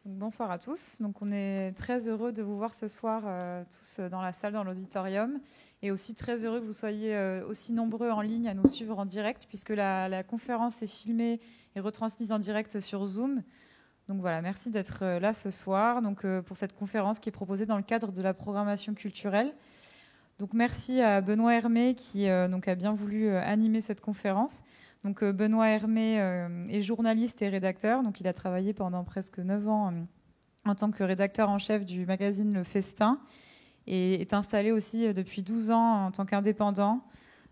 Donc, bonsoir à tous. Donc, on est très heureux de vous voir ce soir tous dans la salle, dans l'auditorium, et aussi très heureux que vous soyez aussi nombreux en ligne à nous suivre en direct, puisque la conférence est filmée et retransmise en direct sur Zoom. Donc voilà, merci d'être là ce soir pour cette conférence qui est proposée dans le cadre de la programmation culturelle. Donc merci à Benoît Hermé qui a bien voulu animer cette conférence. Donc Benoît Hermé est journaliste et rédacteur. Donc il a travaillé pendant presque 9 ans en tant que rédacteur en chef du magazine Le Festin et est installé aussi depuis 12 ans en tant qu'indépendant.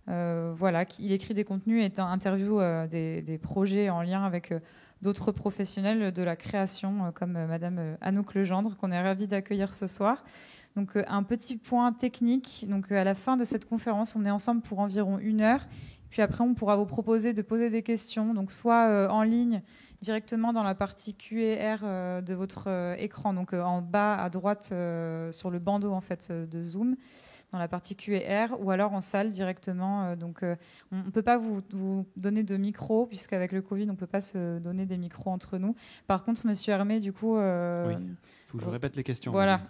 Il écrit des contenus et interviewe des projets en lien avec d'autres professionnels de la création comme Madame Anouk Legendre qu'on est ravis d'accueillir ce soir. Donc un petit point technique. Donc à la fin de cette conférence, on est ensemble pour environ 1 heure. Puis après, on pourra vous proposer de poser des questions, donc soit en ligne directement dans la partie Q&R de votre écran, donc en bas à droite sur le bandeau en fait de Zoom, dans la partie Q&R, ou alors en salle directement. On ne peut pas vous donner de micro, puisqu'avec le Covid, on ne peut pas se donner des micros entre nous. Par contre, Monsieur Hermé, du coup... Oui, il faut que je répète les questions. Voilà.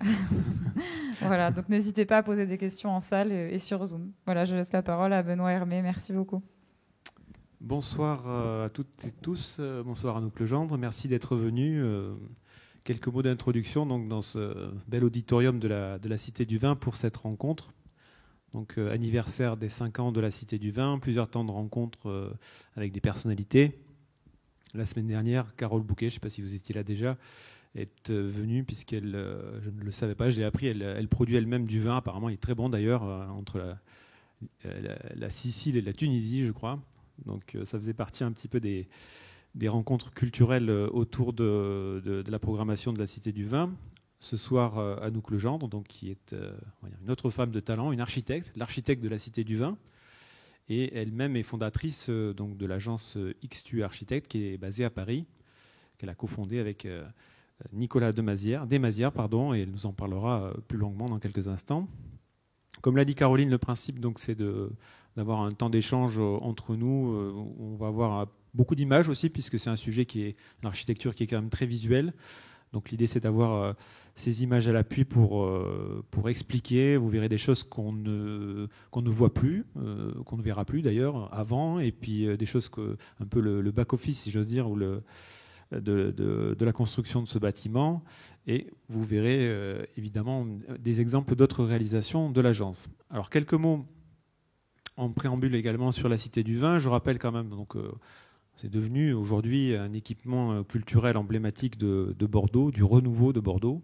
Voilà, donc n'hésitez pas à poser des questions en salle et sur Zoom. Voilà, je laisse la parole à Benoît Hermé. Merci beaucoup. Bonsoir à toutes et tous. Bonsoir Anouk Legendre. Merci d'être venu. Quelques mots d'introduction donc, dans ce bel auditorium de la Cité du Vin pour cette rencontre. Donc, anniversaire des 5 ans de la Cité du Vin, plusieurs temps de rencontres avec des personnalités. La semaine dernière, Carole Bouquet, je ne sais pas si vous étiez là déjà, est venue puisqu'elle, je ne le savais pas, je l'ai appris, elle produit elle-même du vin. Apparemment, il est très bon d'ailleurs, entre la Sicile et la Tunisie, je crois. Donc, ça faisait partie un petit peu des rencontres culturelles autour de la programmation de la Cité du Vin. Ce soir, Anouk Legendre, donc, qui est une autre femme de talent, une architecte, l'architecte de la Cité du Vin. Et elle-même est fondatrice donc, de l'agence XTU Architecte, qui est basée à Paris, qu'elle a cofondée avec Nicolas Desmazières, et elle nous en parlera plus longuement dans quelques instants. Comme l'a dit Caroline, le principe, donc, c'est d'avoir un temps d'échange entre nous. On va avoir beaucoup d'images aussi, puisque c'est un sujet qui est l'architecture qui est quand même très visuelle. Donc l'idée, c'est d'avoir ces images à l'appui pour expliquer. Vous verrez des choses qu'on ne voit plus, qu'on ne verra plus d'ailleurs avant, et puis des choses un peu le back-office, si j'ose dire, ou de la construction de ce bâtiment. Et vous verrez évidemment des exemples d'autres réalisations de l'agence. Alors quelques mots en préambule également sur la Cité du Vin. Je rappelle quand même, donc, c'est devenu aujourd'hui un équipement culturel emblématique de Bordeaux, du renouveau de Bordeaux,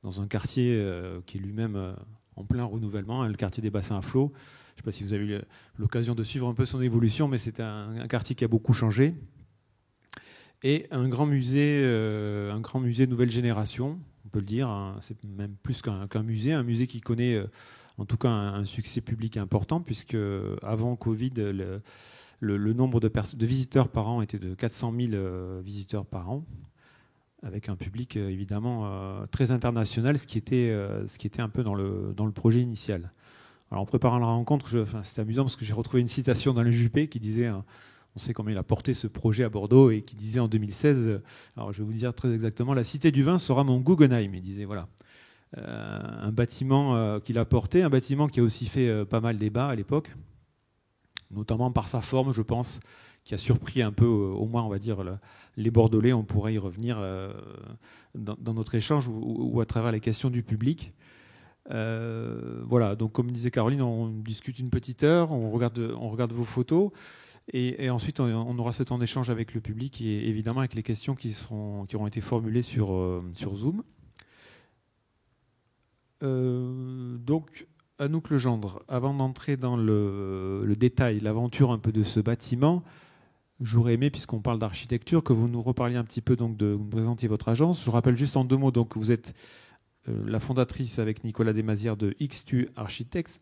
dans un quartier qui est lui-même en plein renouvellement, le quartier des bassins à flot. Je ne sais pas si vous avez eu l'occasion de suivre un peu son évolution, mais c'est un quartier qui a beaucoup changé. Et un grand musée nouvelle génération, on peut le dire. Hein, c'est même plus qu'un musée, un musée qui connaît en tout cas un succès public important, puisque avant Covid, le nombre de visiteurs par an était de 400 000 visiteurs par an, avec un public évidemment très international, ce qui était un peu dans le projet initial. Alors en préparant la rencontre, c'est amusant parce que j'ai retrouvé une citation dans le Juppé qui disait, on sait comment il a porté ce projet à Bordeaux, et qui disait en 2016, alors je vais vous dire très exactement, la Cité du Vin sera mon Guggenheim. Il disait voilà. Un bâtiment qu'il a porté, un bâtiment qui a aussi fait pas mal débat à l'époque, notamment par sa forme, je pense, qui a surpris un peu, au moins, on va dire, les Bordelais. On pourrait y revenir dans notre échange ou à travers les questions du public. Voilà, donc comme disait Caroline, on discute une petite heure, on regarde vos photos, et ensuite on aura ce temps d'échange avec le public et évidemment avec les questions qui auront été formulées sur Zoom. Donc, Anouk Legendre, avant d'entrer dans le détail, l'aventure un peu de ce bâtiment, j'aurais aimé, puisqu'on parle d'architecture, que vous nous reparliez un petit peu donc, de vous présenter votre agence. Je rappelle juste en 2 mots, donc vous êtes la fondatrice avec Nicolas Desmazières de XTU Architects.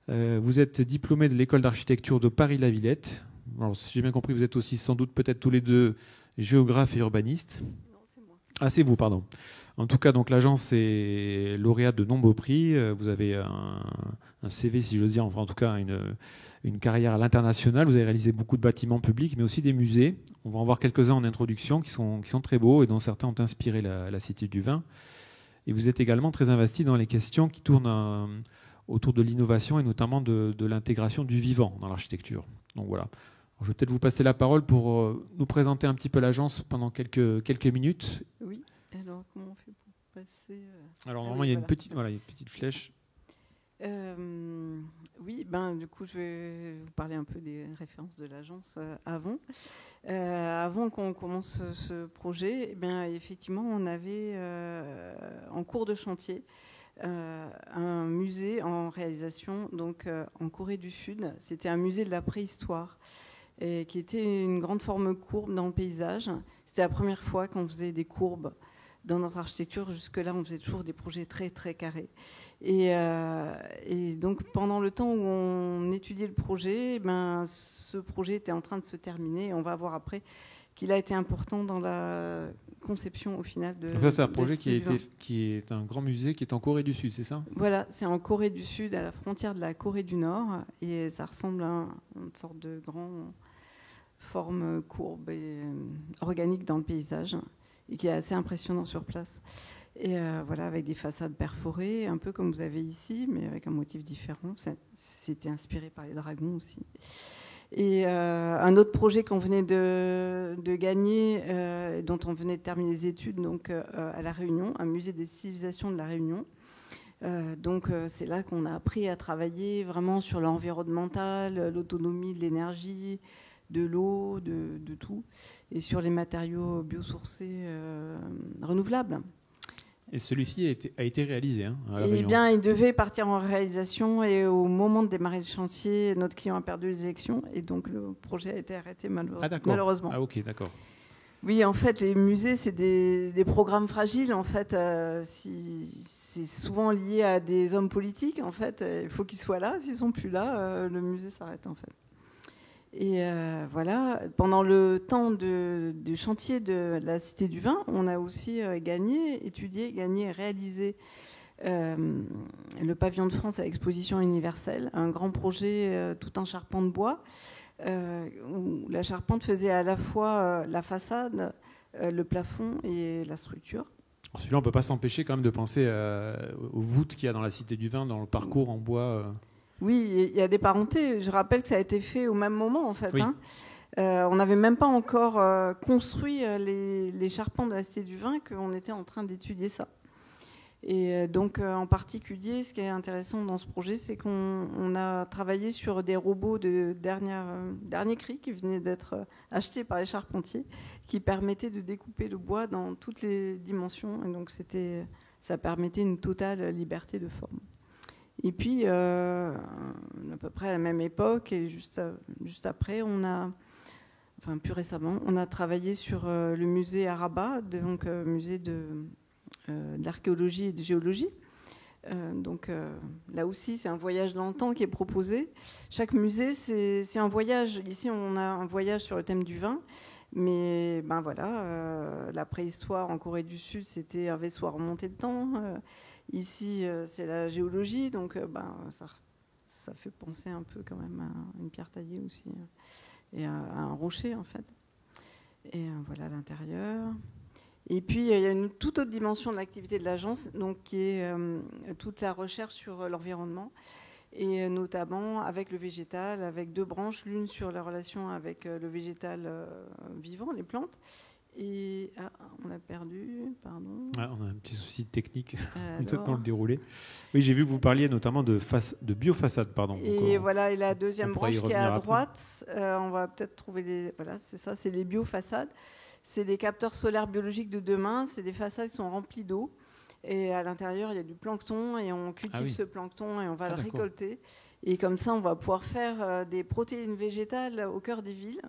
Vous êtes diplômé de l'école d'architecture de Paris-la-Villette. Alors, si j'ai bien compris, vous êtes aussi sans doute peut-être tous les deux géographes et urbanistes. Non, c'est moi. Ah, c'est vous, pardon. En tout cas, donc l'agence est lauréate de nombreux prix. Vous avez un CV, si j'ose dire, enfin en tout cas une carrière à l'international. Vous avez réalisé beaucoup de bâtiments publics, mais aussi des musées. On va en voir quelques-uns en introduction qui sont très beaux et dont certains ont inspiré la Cité du Vin. Et vous êtes également très investi dans les questions qui tournent autour de l'innovation et notamment de l'intégration du vivant dans l'architecture. Donc voilà. Alors, je vais peut-être vous passer la parole pour nous présenter un petit peu l'agence pendant quelques minutes. Oui, alors comment on fait pour passer Alors normalement, il y a une petite flèche. Oui, du coup, je vais vous parler un peu des références de l'agence avant. Avant qu'on commence ce projet, effectivement, on avait en cours de chantier un musée en réalisation, donc en Corée du Sud. C'était un musée de la préhistoire, et qui était une grande forme courbe dans le paysage. C'était la première fois qu'on faisait des courbes dans notre architecture. Jusque-là, on faisait toujours des projets très, très carrés. Et donc, pendant le temps où on étudiait le projet, ce projet était en train de se terminer. Et on va voir après qu'il a été important dans la conception, au final, de... Donc ça, c'est un projet qui est un grand musée qui est en Corée du Sud, c'est ça ? Voilà, c'est en Corée du Sud, à la frontière de la Corée du Nord. Et ça ressemble à une sorte de grand... forme courbe et organique dans le paysage, et qui est assez impressionnant sur place. Et voilà, avec des façades perforées, un peu comme vous avez ici, mais avec un motif différent. C'était inspiré par les dragons aussi. Et un autre projet qu'on venait de gagner, dont on venait de terminer les études, donc à La Réunion, un musée des civilisations de La Réunion. Donc c'est là qu'on a appris à travailler vraiment sur l'environnemental, l'autonomie de l'énergie, de l'eau, de tout, et sur les matériaux biosourcés renouvelables. Et celui-ci a été réalisé à La Eh Réunion. bien, il devait partir en réalisation, et au moment de démarrer le chantier, notre client a perdu les élections, et donc le projet a été arrêté malheureusement. Ah ok, d'accord. Oui, en fait, les musées, c'est des programmes fragiles. En fait, c'est souvent lié à des hommes politiques. En fait, il faut qu'ils soient là. S'ils ne sont plus là, le musée s'arrête, en fait. Et voilà, pendant le temps du chantier de la Cité du Vin, on a aussi étudié et réalisé le pavillon de France à l'exposition universelle, un grand projet tout en charpente de bois, où la charpente faisait à la fois la façade, le plafond et la structure. Celui-là, on ne peut pas s'empêcher quand même de penser aux voûtes qu'il y a dans la Cité du Vin, dans le parcours en bois. Oui, il y a des parentés. Je rappelle que ça a été fait au même moment, en fait. Oui. On n'avait même pas encore construit les charpents de la Cité du Vin, qu'on était en train d'étudier ça. Et donc, en particulier, ce qui est intéressant dans ce projet, c'est qu'on a travaillé sur des robots de dernier cri qui venaient d'être achetés par les charpentiers, qui permettaient de découper le bois dans toutes les dimensions. Et donc, ça permettait une totale liberté de forme. Et puis, à peu près à la même époque, et juste après, plus récemment, on a travaillé sur le musée à Rabat, donc musée d'archéologie et de géologie. Donc là aussi, c'est un voyage dans le temps qui est proposé. Chaque musée, c'est un voyage. Ici, on a un voyage sur le thème du vin. Mais la préhistoire en Corée du Sud, c'était un vaisseau à remonter le temps. Ici, c'est la géologie, donc ça fait penser un peu quand même à une pierre taillée aussi, et à un rocher en fait. Et voilà l'intérieur. Et puis, il y a une toute autre dimension de l'activité de l'agence, donc, qui est toute la recherche sur l'environnement, et notamment avec le végétal, avec deux branches, l'une sur la relation avec le végétal vivant, les plantes. Et on a perdu, pardon. Ah, on a un petit souci technique dans le déroulé. Oui, j'ai vu que vous parliez notamment de biofaçade, pardon. Et voilà, et la deuxième branche qui est à droite, on va peut-être trouver voilà, c'est ça, c'est les biofaçades. C'est des capteurs solaires biologiques de demain. C'est des façades qui sont remplies d'eau. Et à l'intérieur, il y a du plancton, et on cultive ce plancton et on va le récolter. Et comme ça, on va pouvoir faire des protéines végétales au cœur des villes.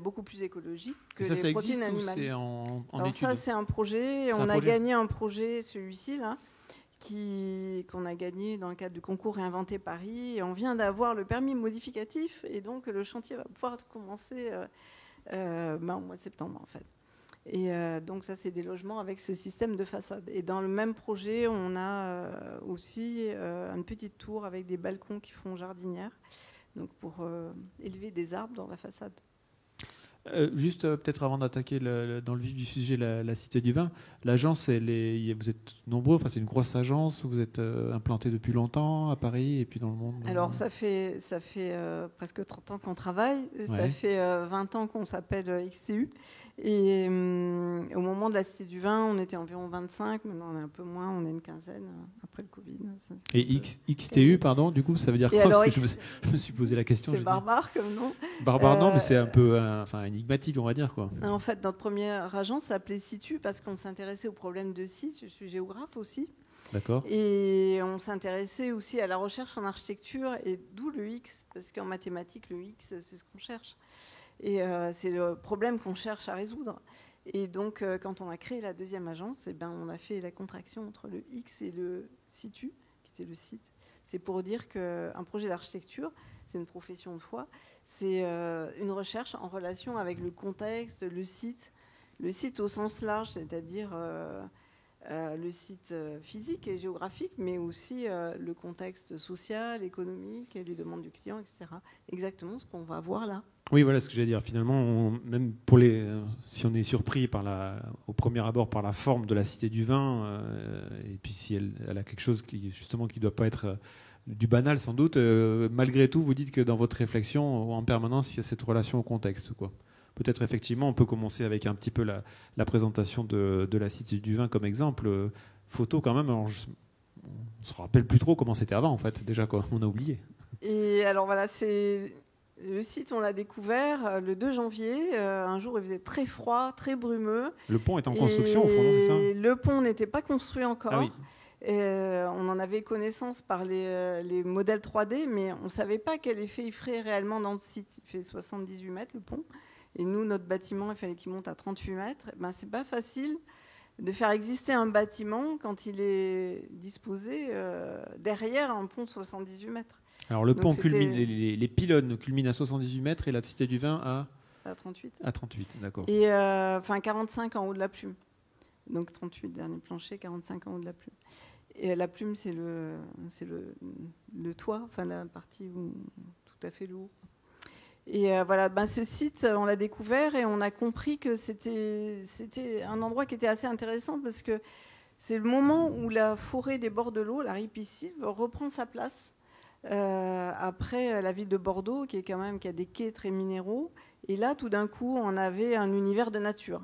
Beaucoup plus écologique que les protéines animales. C'est en Alors étude. Ça, c'est un projet. On a gagné un projet, celui-ci, là, qu'on a gagné dans le cadre du concours Réinventer Paris. Et on vient d'avoir le permis modificatif. Et donc, le chantier va pouvoir commencer au mois de septembre, en fait. Et donc ça, c'est des logements avec ce système de façade. Et dans le même projet, on a aussi une petite tour avec des balcons qui font jardinière, donc pour élever des arbres dans la façade. Juste peut-être avant d'attaquer dans le vif du sujet la Cité du Vin, l'agence, vous êtes nombreux, enfin, c'est une grosse agence, vous êtes implanté depuis longtemps à Paris et puis dans le monde. Alors ça fait presque 30 ans qu'on travaille, ça fait 20 ans qu'on s'appelle XTU. Et au moment de la Cité du Vin, on était environ 25, maintenant on est un peu moins, on est une quinzaine après le Covid. Et XTU, pardon, du coup, ça veut dire quoi? Alors, Parce que je me suis posé la question. C'est barbare comme nom. Barbare, non, mais c'est un peu énigmatique, on va dire, quoi. En fait, notre première agence s'appelait Situ parce qu'on s'intéressait aux problèmes de sites. Je suis géographe aussi. D'accord. Et on s'intéressait aussi à la recherche en architecture, et d'où le X, parce qu'en mathématiques, le X, c'est ce qu'on cherche. Et c'est le problème qu'on cherche à résoudre. Et donc, quand on a créé la deuxième agence, on a fait la contraction entre le X et le Situ, qui était le site. C'est pour dire qu'un projet d'architecture, c'est une profession de foi, c'est une recherche en relation avec le contexte, le site au sens large, c'est-à-dire le site physique et géographique, mais aussi le contexte social, économique, et les demandes du client, etc. Exactement ce qu'on va voir là. Oui, voilà ce que j'allais dire. Finalement, même si on est surpris au premier abord par la forme de la Cité du Vin, et puis si elle a quelque chose qui ne doit pas être du banal sans doute, malgré tout, vous dites que dans votre réflexion, en permanence, il y a cette relation au contexte, quoi. Peut-être effectivement, on peut commencer avec un petit peu la présentation de la Cité du Vin comme exemple. Photo quand même, alors on ne se rappelle plus trop comment c'était avant en fait, déjà quoi, on a oublié. Et alors voilà, le site, on l'a découvert le 2 janvier. Un jour, il faisait très froid, très brumeux. Le pont est en construction au fond, c'est ça? Le pont n'était pas construit encore. Ah oui. On en avait connaissance par les modèles 3D, mais on ne savait pas quel effet il ferait réellement dans le site. Il fait 78 mètres, le pont. Et nous, notre bâtiment, il fallait qu'il monte à 38 mètres. C'est pas facile de faire exister un bâtiment quand il est disposé derrière un pont de 78 mètres. Alors le pont culmine, les pylônes culminent à 78 mètres et la Cité du Vin à 38. À 38, d'accord. Et 45 en haut de la plume. Donc 38 dernier plancher, 45 en haut de la plume. Et la plume, c'est le toit, enfin la partie où tout à fait lourd. Et voilà, ce site, on l'a découvert et on a compris que c'était un endroit qui était assez intéressant parce que c'est le moment où la forêt des bords de l'eau, la ripisylve, reprend sa place après la ville de Bordeaux, qui a des quais très minéraux. Et là, tout d'un coup, on avait un univers de nature.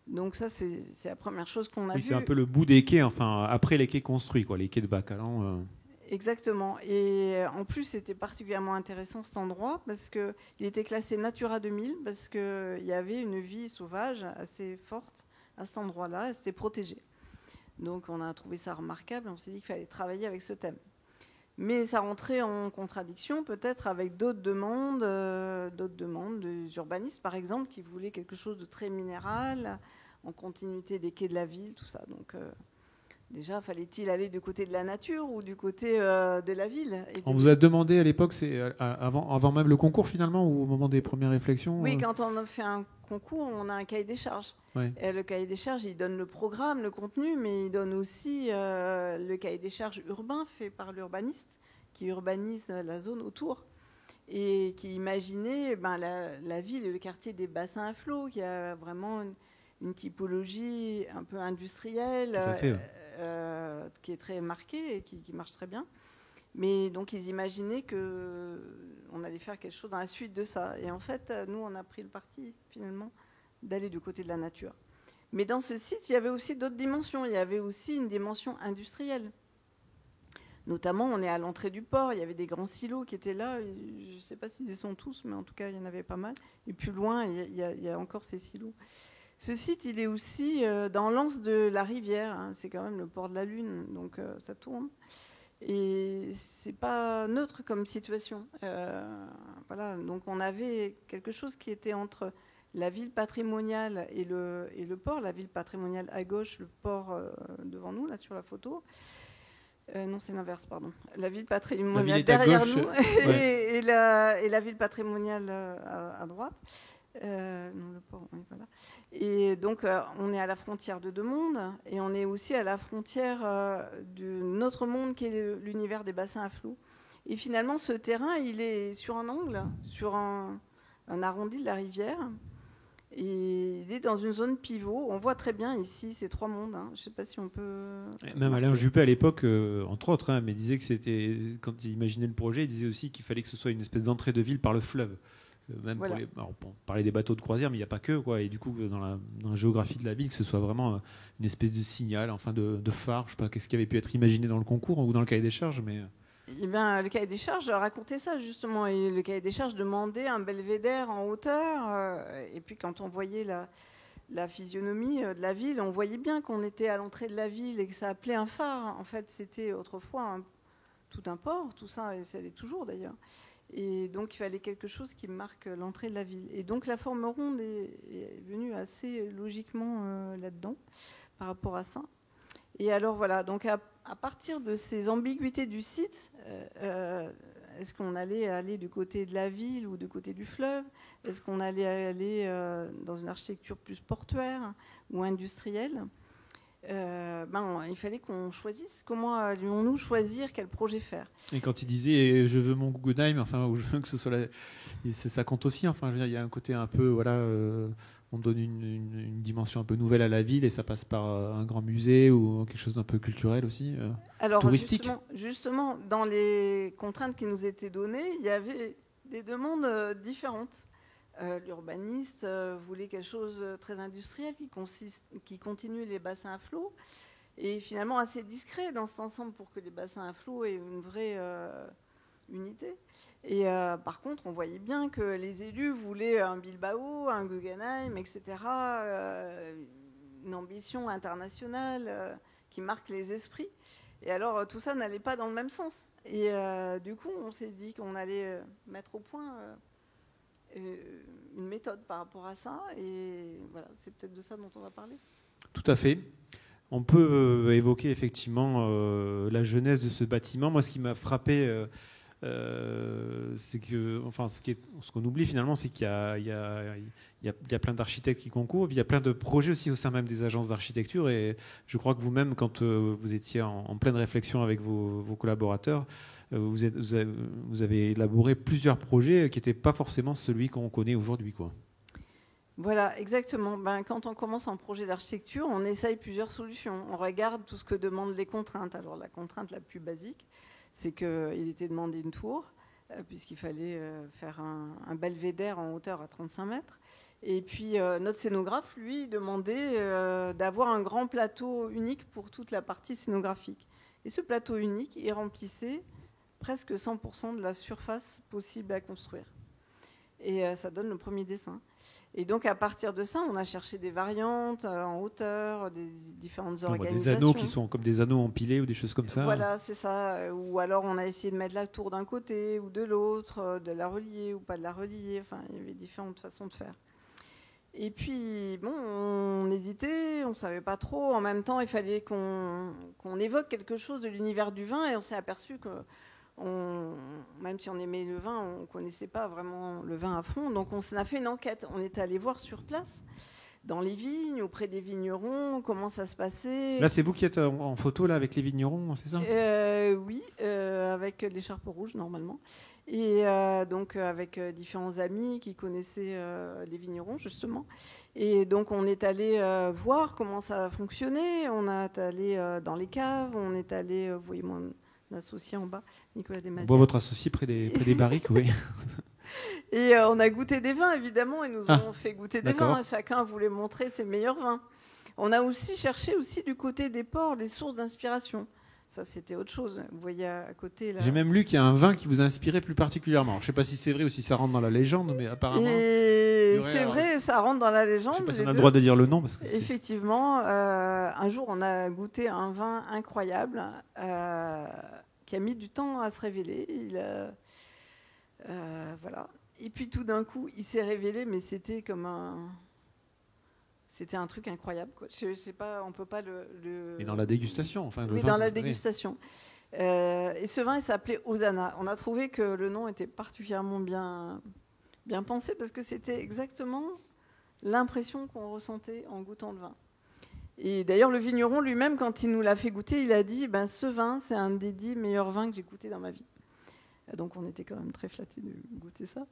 Donc ça, c'est la première chose qu'on a vue. Oui, c'est un peu le bout des quais, enfin après les quais construits, quoi, les quais de Bacalan. Exactement. Et en plus, c'était particulièrement intéressant cet endroit parce qu'il était classé Natura 2000, parce qu'il y avait une vie sauvage assez forte à cet endroit-là, c'était protégé. Donc on a trouvé ça remarquable, on s'est dit qu'il fallait travailler avec ce thème. Mais ça rentrait en contradiction peut-être avec d'autres demandes des urbanistes, par exemple, qui voulaient quelque chose de très minéral, en continuité des quais de la ville, tout ça. Donc déjà, fallait-il aller du côté de la nature ou du côté de la ville? On vous a demandé à l'époque, c'est avant même le concours finalement, ou au moment des premières réflexions? Oui, quand on a fait un concours, on a un cahier des charges. Ouais. Et le cahier des charges, il donne le programme, le contenu, mais il donne aussi le cahier des charges urbain fait par l'urbaniste qui urbanise la zone autour et qui imaginait la ville et le quartier des bassins à flot, qui a vraiment une typologie un peu industrielle. Tout à fait, qui est très marquée et qui marche très bien. Mais donc, ils imaginaient qu'on allait faire quelque chose dans la suite de ça. Et en fait, nous, on a pris le parti, finalement, d'aller du côté de la nature. Mais dans ce site, il y avait aussi d'autres dimensions. Il y avait aussi une dimension industrielle. Notamment, on est à l'entrée du port. Il y avait des grands silos qui étaient là. Je ne sais pas s'ils y sont tous, mais en tout cas, il y en avait pas mal. Et plus loin, il y a encore ces silos. Ce site, il est aussi dans l'anse de la rivière. Hein. C'est quand même le port de la Lune, donc ça tourne. Et c'est pas neutre comme situation. Voilà. Donc on avait quelque chose qui était entre la ville patrimoniale et le port. La ville patrimoniale à gauche, le port devant nous, là sur la photo. Non, c'est l'inverse, pardon. La ville patrimoniale derrière nous, ouais. et la ville patrimoniale à droite. Non, le port, oui, voilà. Et donc, on est à la frontière de deux mondes, et on est aussi à la frontière d'un autre monde qui est l'univers des bassins à flot. Et finalement, ce terrain, il est sur un angle, sur un arrondi de la rivière, et il est dans une zone pivot. On voit très bien ici ces trois mondes. Hein. Je ne sais pas si on peut... Même Alain Juppé, à l'époque, entre autres, mais disait que c'était, quand il imaginait le projet, il disait aussi qu'il fallait que ce soit une espèce d'entrée de ville par le fleuve. Même voilà. on parlait des bateaux de croisière, mais il n'y a pas que, quoi. Et du coup, dans la géographie de la ville, que ce soit vraiment une espèce de signal, enfin de phare. Je ne sais pas qu'est-ce qui avait pu être imaginé dans le concours ou dans le cahier des charges, mais... Eh bien, le cahier des charges racontait ça, justement. Et le cahier des charges demandait un belvédère en hauteur. Et puis, quand on voyait la physionomie de la ville, on voyait bien qu'on était à l'entrée de la ville et que ça appelait un phare. En fait, c'était autrefois tout un port, tout ça, et ça l'est toujours d'ailleurs. Et donc, il fallait quelque chose qui marque l'entrée de la ville. Et donc, la forme ronde est venue assez logiquement là-dedans, par rapport à ça. Et alors, voilà, donc à partir de ces ambiguïtés du site, est-ce qu'on allait aller du côté de la ville ou du côté du fleuve? Est-ce qu'on allait aller dans une architecture plus portuaire ou industrielle? Il fallait qu'on choisisse. Comment allions-nous choisir quel projet faire? Et quand il disait je veux mon Guggenheim, enfin, ou je veux que ce soit ça compte aussi. Enfin, je veux dire, il y a un côté un peu, voilà, on donne une dimension un peu nouvelle à la ville et ça passe par un grand musée ou quelque chose d'un peu culturel aussi, alors, touristique. Justement, dans les contraintes qui nous étaient données, il y avait des demandes différentes. L'urbaniste voulait quelque chose de très industriel qui continue les bassins à flot et finalement assez discret dans cet ensemble pour que les bassins à flot aient une vraie unité. Et par contre, on voyait bien que les élus voulaient un Bilbao, un Guggenheim, etc., une ambition internationale qui marque les esprits. Et alors, tout ça n'allait pas dans le même sens. Et du coup, on s'est dit qu'on allait mettre au point une méthode par rapport à ça. Et voilà, c'est peut-être de ça dont on va parler. Tout à fait. On peut évoquer effectivement la jeunesse de ce bâtiment. Moi, ce qui m'a frappé, c'est que, enfin, ce qu'on oublie finalement, c'est qu'il y a plein d'architectes qui concourent. Il y a plein de projets aussi au sein même des agences d'architecture. Et je crois que vous-même, quand vous étiez en pleine réflexion avec vos collaborateurs, vous avez élaboré plusieurs projets qui n'étaient pas forcément celui qu'on connaît aujourd'hui, quoi. Voilà, exactement. Quand on commence un projet d'architecture, on essaye plusieurs solutions. On regarde tout ce que demandent les contraintes. Alors, la contrainte la plus basique, c'est qu'il était demandé une tour, puisqu'il fallait faire un belvédère en hauteur à 35 mètres. Et puis, notre scénographe, lui, demandait d'avoir un grand plateau unique pour toute la partie scénographique. Et ce plateau unique, il remplissait presque 100% de la surface possible à construire. Et ça donne le premier dessin. Et donc, à partir de ça, on a cherché des variantes en hauteur, des différentes organisations. Des anneaux qui sont comme des anneaux empilés ou des choses comme ça. Voilà, c'est ça. Ou alors, on a essayé de mettre la tour d'un côté ou de l'autre, de la relier ou pas de la relier. Enfin, il y avait différentes façons de faire. Et puis, bon, on hésitait, on ne savait pas trop. En même temps, il fallait qu'on évoque quelque chose de l'univers du vin. Et on s'est aperçu que même si on aimait le vin, on ne connaissait pas vraiment le vin à fond. Donc on a fait une enquête. On est allé voir sur place, dans les vignes, auprès des vignerons, comment ça se passait. Là, c'est vous qui êtes en photo là, avec les vignerons, c'est ça? Oui, avec l'écharpe rouge normalement. Et donc avec différents amis qui connaissaient les vignerons, justement. Et donc on est allé voir comment ça fonctionnait. On est allé dans les caves, on est allé, vous voyez, moi, l'associé en bas, Nicolas Desmazières. On voit votre associé près des barriques, oui. Et on a goûté des vins, évidemment, ils nous ont fait goûter des vins. Chacun voulait montrer ses meilleurs vins. On a aussi cherché du côté des ports les sources d'inspiration. Ça, c'était autre chose. Vous voyez à côté là. J'ai même lu qu'il y a un vin qui vous a inspiré plus particulièrement. Je ne sais pas si c'est vrai ou si ça rentre dans la légende, mais apparemment. C'est vrai, ça rentre dans la légende. Je ne sais pas si on a le droit de dire le nom. Effectivement, un jour, on a goûté un vin incroyable qui a mis du temps à se révéler. Voilà. Et puis tout d'un coup, il s'est révélé, mais c'était un truc incroyable, quoi. Je sais pas, on peut pas le. Et dans la dégustation, enfin. Oui, dans la dégustation. Et ce vin, il s'appelait Hosanna. On a trouvé que le nom était particulièrement bien bien pensé parce que c'était exactement l'impression qu'on ressentait en goûtant le vin. Et d'ailleurs, le vigneron lui-même, quand il nous l'a fait goûter, il a dit ce vin, c'est un des 10 meilleurs vins que j'ai goûté dans ma vie. Donc on était quand même très flattés de goûter ça.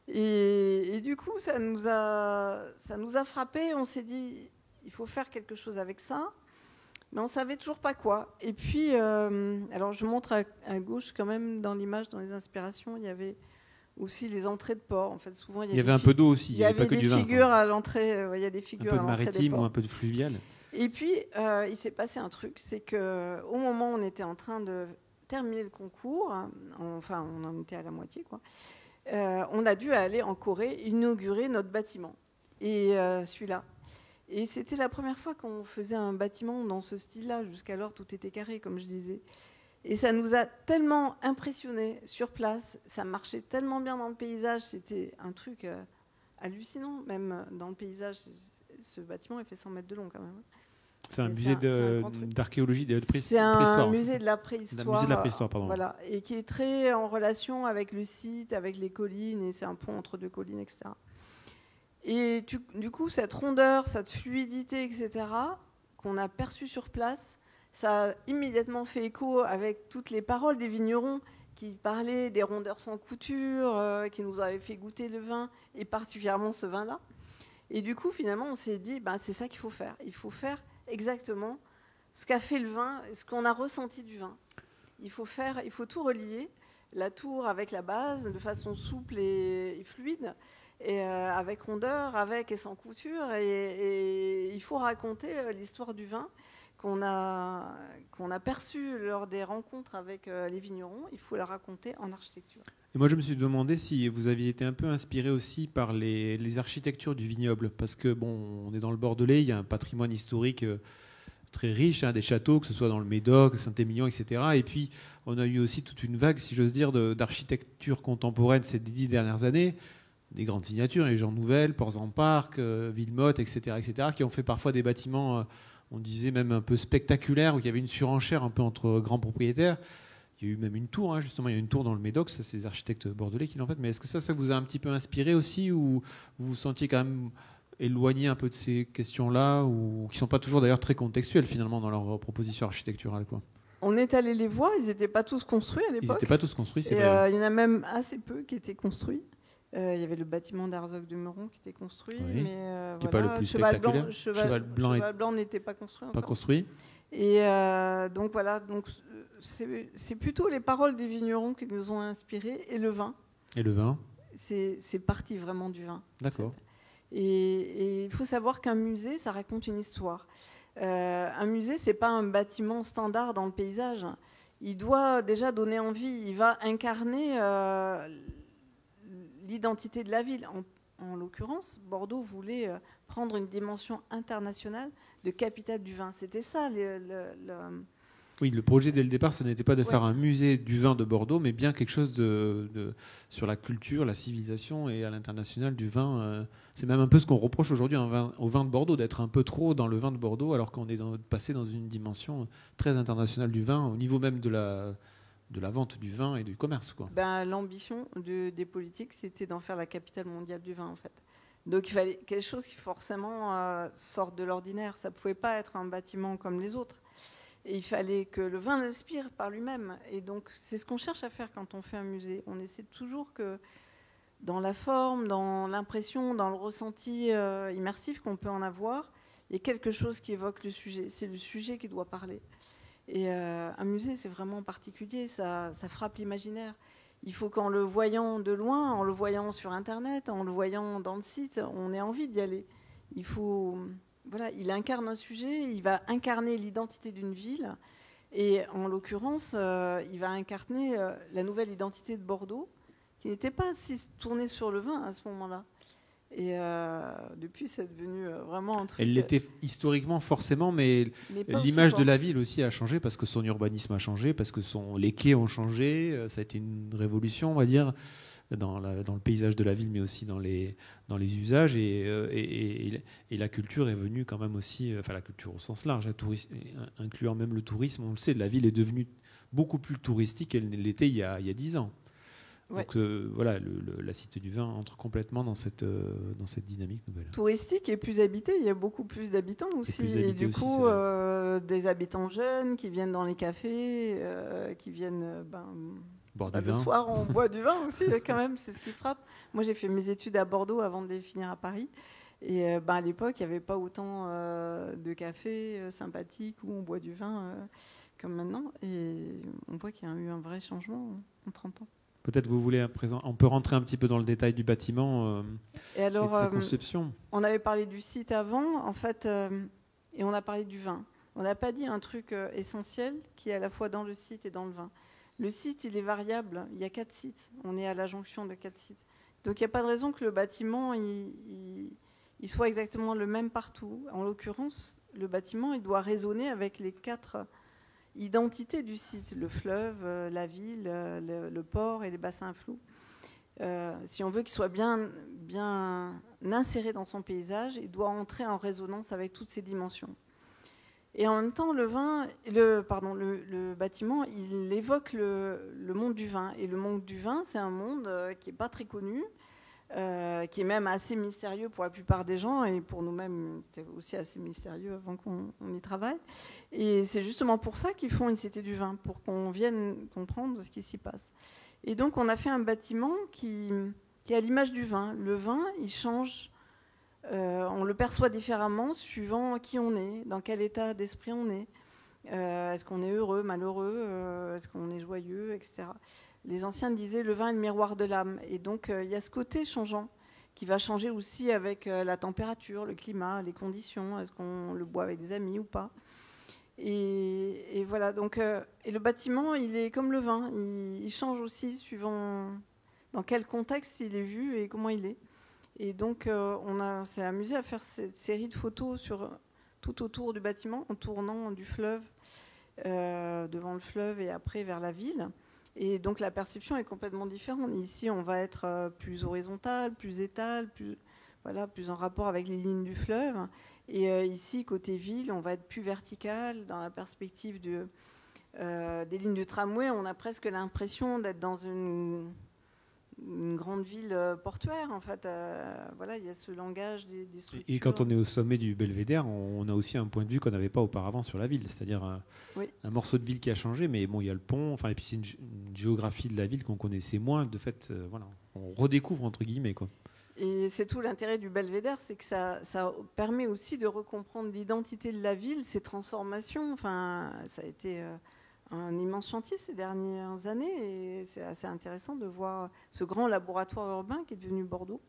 Et du coup, ça nous a frappé. On s'est dit, il faut faire quelque chose avec ça. Mais on ne savait toujours pas quoi. Et puis, alors je montre à gauche quand même dans l'image, dans les inspirations, il y avait aussi les entrées de port. En fait, souvent, il y avait un peu d'eau aussi. Il y avait pas que des figures à l'entrée. Il y a des figures à l'entrée des ports. Un peu de maritime ou un peu de fluvial. Et puis, il s'est passé un truc, c'est qu'au moment où on était en train de terminer le concours, enfin, on en était à la moitié, quoi, on a dû aller en Corée inaugurer notre bâtiment. Et celui-là. Et c'était la première fois qu'on faisait un bâtiment dans ce style-là. Jusqu'alors, tout était carré, comme je disais. Et ça nous a tellement impressionnés sur place. Ça marchait tellement bien dans le paysage. C'était un truc hallucinant, même dans le paysage. Ce bâtiment, il fait 100 mètres de long, quand même. C'est un musée d'archéologie de préhistoire. C'est un musée de la préhistoire. Un musée de la préhistoire, pardon. Voilà, et qui est très en relation avec le site, avec les collines, et c'est un pont entre deux collines, etc. Et du coup, cette rondeur, cette fluidité, etc., qu'on a perçue sur place, ça a immédiatement fait écho avec toutes les paroles des vignerons qui parlaient des rondeurs sans couture, qui nous avaient fait goûter le vin, et particulièrement ce vin-là. Et du coup, finalement, on s'est dit, c'est ça qu'il faut faire. Il faut faire exactement ce qu'a fait le vin, ce qu'on a ressenti du vin. Il faut tout relier, la tour avec la base, de façon souple et fluide, et avec rondeur, avec et sans couture. Et il faut raconter l'histoire du vin qu'on a perçue lors des rencontres avec les vignerons. Il faut la raconter en architecture. Et moi, je me suis demandé si vous aviez été un peu inspiré aussi par les architectures du vignoble, parce que on est dans le Bordelais, il y a un patrimoine historique très riche, des châteaux, que ce soit dans le Médoc, Saint-Émilion, etc. Et puis, on a eu aussi toute une vague, si j'ose dire, d'architecture contemporaine ces 10 dernières années, des grandes signatures, les gens nouvelles, Ports-en-Parc, Villemotte, etc., qui ont fait parfois des bâtiments, on disait même un peu spectaculaires, où il y avait une surenchère un peu entre grands propriétaires. Il y a eu même une tour, justement, il y a une tour dans le Médoc, ça c'est les architectes bordelais qui l'ont fait. Mais est-ce que ça vous a un petit peu inspiré aussi, ou vous vous sentiez quand même éloigné un peu de ces questions-là, ou qui ne sont pas toujours d'ailleurs très contextuelles finalement dans leur proposition architecturale, quoi? On est allé les voir, ils n'étaient pas tous construits à l'époque. Ils n'étaient pas tous construits, c'est vrai. Il y en a même assez peu qui étaient construits. Il y avait le bâtiment d'Arzoc-de-Meuron qui était construit, oui, mais qui n'est pas le plus spectaculaire. Cheval Blanc n'était pas construit. Pas construit. Et donc voilà, c'est plutôt les paroles des vignerons qui nous ont inspirés et le vin. Et le vin. C'est parti vraiment du vin. D'accord. En fait. Et il faut savoir qu'un musée, ça raconte une histoire. Un musée, c'est pas un bâtiment standard dans le paysage. Il doit déjà donner envie. Il va incarner l'identité de la ville. En l'occurrence, Bordeaux voulait prendre une dimension internationale de capitale du vin. C'était ça. Oui, le projet dès le départ, ce n'était pas de faire un musée du vin de Bordeaux, mais bien quelque chose sur la culture, la civilisation et à l'international du vin. C'est même un peu ce qu'on reproche aujourd'hui au vin de Bordeaux, d'être un peu trop dans le vin de Bordeaux, alors qu'on est passé dans une dimension très internationale du vin, au niveau même de la vente du vin et du commerce, quoi. L'ambition des politiques, c'était d'en faire la capitale mondiale du vin, en fait. Donc il fallait quelque chose qui forcément sorte de l'ordinaire. Ça ne pouvait pas être un bâtiment comme les autres. Et il fallait que le vin l'inspire par lui-même. Et donc c'est ce qu'on cherche à faire quand on fait un musée. On essaie toujours que dans la forme, dans l'impression, dans le ressenti immersif qu'on peut en avoir, il y ait quelque chose qui évoque le sujet. C'est le sujet qui doit parler. Et un musée, c'est vraiment particulier, ça frappe l'imaginaire. Il faut qu'en le voyant de loin, en le voyant sur Internet, en le voyant dans le site, on ait envie d'y aller. Il incarne un sujet, il va incarner l'identité d'une ville. Et en l'occurrence, il va incarner la nouvelle identité de Bordeaux, qui n'était pas si tournée sur le vin à ce moment-là. Et depuis, c'est devenu vraiment un truc... Elle l'était historiquement, forcément, mais l'image de la ville aussi a changé, parce que son urbanisme a changé, parce que les quais ont changé. Ça a été une révolution, on va dire, dans le paysage de la ville, mais aussi dans les usages. Et la culture est venue quand même aussi, enfin la culture au sens large, incluant même le tourisme. On le sait, la ville est devenue beaucoup plus touristique qu'elle l'était il y a 10 ans. Ouais. Donc voilà, la Cité du Vin entre complètement dans cette dynamique nouvelle. Touristique et plus habité, il y a beaucoup plus d'habitants aussi. Et du coup, des habitants jeunes qui viennent dans les cafés, qui viennent boire du le vin. soir, on boit du vin aussi quand même, c'est ce qui frappe. Moi, j'ai fait mes études à Bordeaux avant de les finir à Paris. Et à l'époque, il n'y avait pas autant de cafés sympathiques où on boit du vin comme maintenant. Et on voit qu'il y a eu un vrai changement en 30 ans. Peut-être vous voulez à présent, on peut rentrer un petit peu dans le détail du bâtiment et alors, et de sa conception. On avait parlé du site avant, en fait, et on a parlé du vin. On n'a pas dit un truc essentiel qui est à la fois dans le site et dans le vin. Le site, il est variable. Il y a 4 sites. On est à la jonction de 4 sites. Donc, il n'y a pas de raison que le bâtiment il soit exactement le même partout. En l'occurrence, le bâtiment, il doit résonner avec les 4 identités du site, le fleuve, la ville, le port et les bassins à flot. Si on veut qu'il soit bien inséré dans son paysage, il doit entrer en résonance avec toutes ces dimensions. Et en même temps, le bâtiment, il évoque le monde du vin. Et le monde du vin, c'est un monde qui n'est pas très connu, qui est même assez mystérieux pour la plupart des gens, et pour nous-mêmes, c'est aussi assez mystérieux avant qu'on y travaille. Et c'est justement pour ça qu'ils font une cité du vin, pour qu'on vienne comprendre ce qui s'y passe. Et donc, on a fait un bâtiment qui est à l'image du vin. Le vin, il change, on le perçoit différemment suivant qui on est, dans quel état d'esprit on est. Est-ce qu'on est heureux, malheureux, est-ce qu'on est joyeux, etc. Les anciens disaient le vin est le miroir de l'âme. Et donc, il y a ce côté changeant qui va changer aussi avec la température, le climat, les conditions. Est-ce qu'on le boit avec des amis ou pas ? Et voilà. Donc, et le bâtiment, il est comme le vin. Il change aussi suivant dans quel contexte il est vu et comment il est. Et donc, on s'est amusé à faire cette série de photos tout autour du bâtiment, en tournant du fleuve, devant le fleuve et après vers la ville. Et donc la perception est complètement différente. Ici, on va être plus horizontal, plus étal, plus en rapport avec les lignes du fleuve. Et ici, côté ville, on va être plus vertical. Dans la perspective des lignes du tramway, on a presque l'impression d'être dans une grande ville portuaire, en fait. Il y a ce langage des structures. Et quand on est au sommet du Belvédère, on a aussi un point de vue qu'on n'avait pas auparavant sur la ville, c'est-à-dire un morceau de ville qui a changé, mais bon, il y a le pont, et puis c'est une géographie de la ville qu'on connaissait moins. De fait, on redécouvre, entre guillemets, quoi. Et c'est tout l'intérêt du Belvédère, c'est que ça permet aussi de recomprendre l'identité de la ville, ses transformations. Enfin, ça a été un immense chantier ces dernières années, et c'est assez intéressant de voir ce grand laboratoire urbain qui est devenu Bordeaux.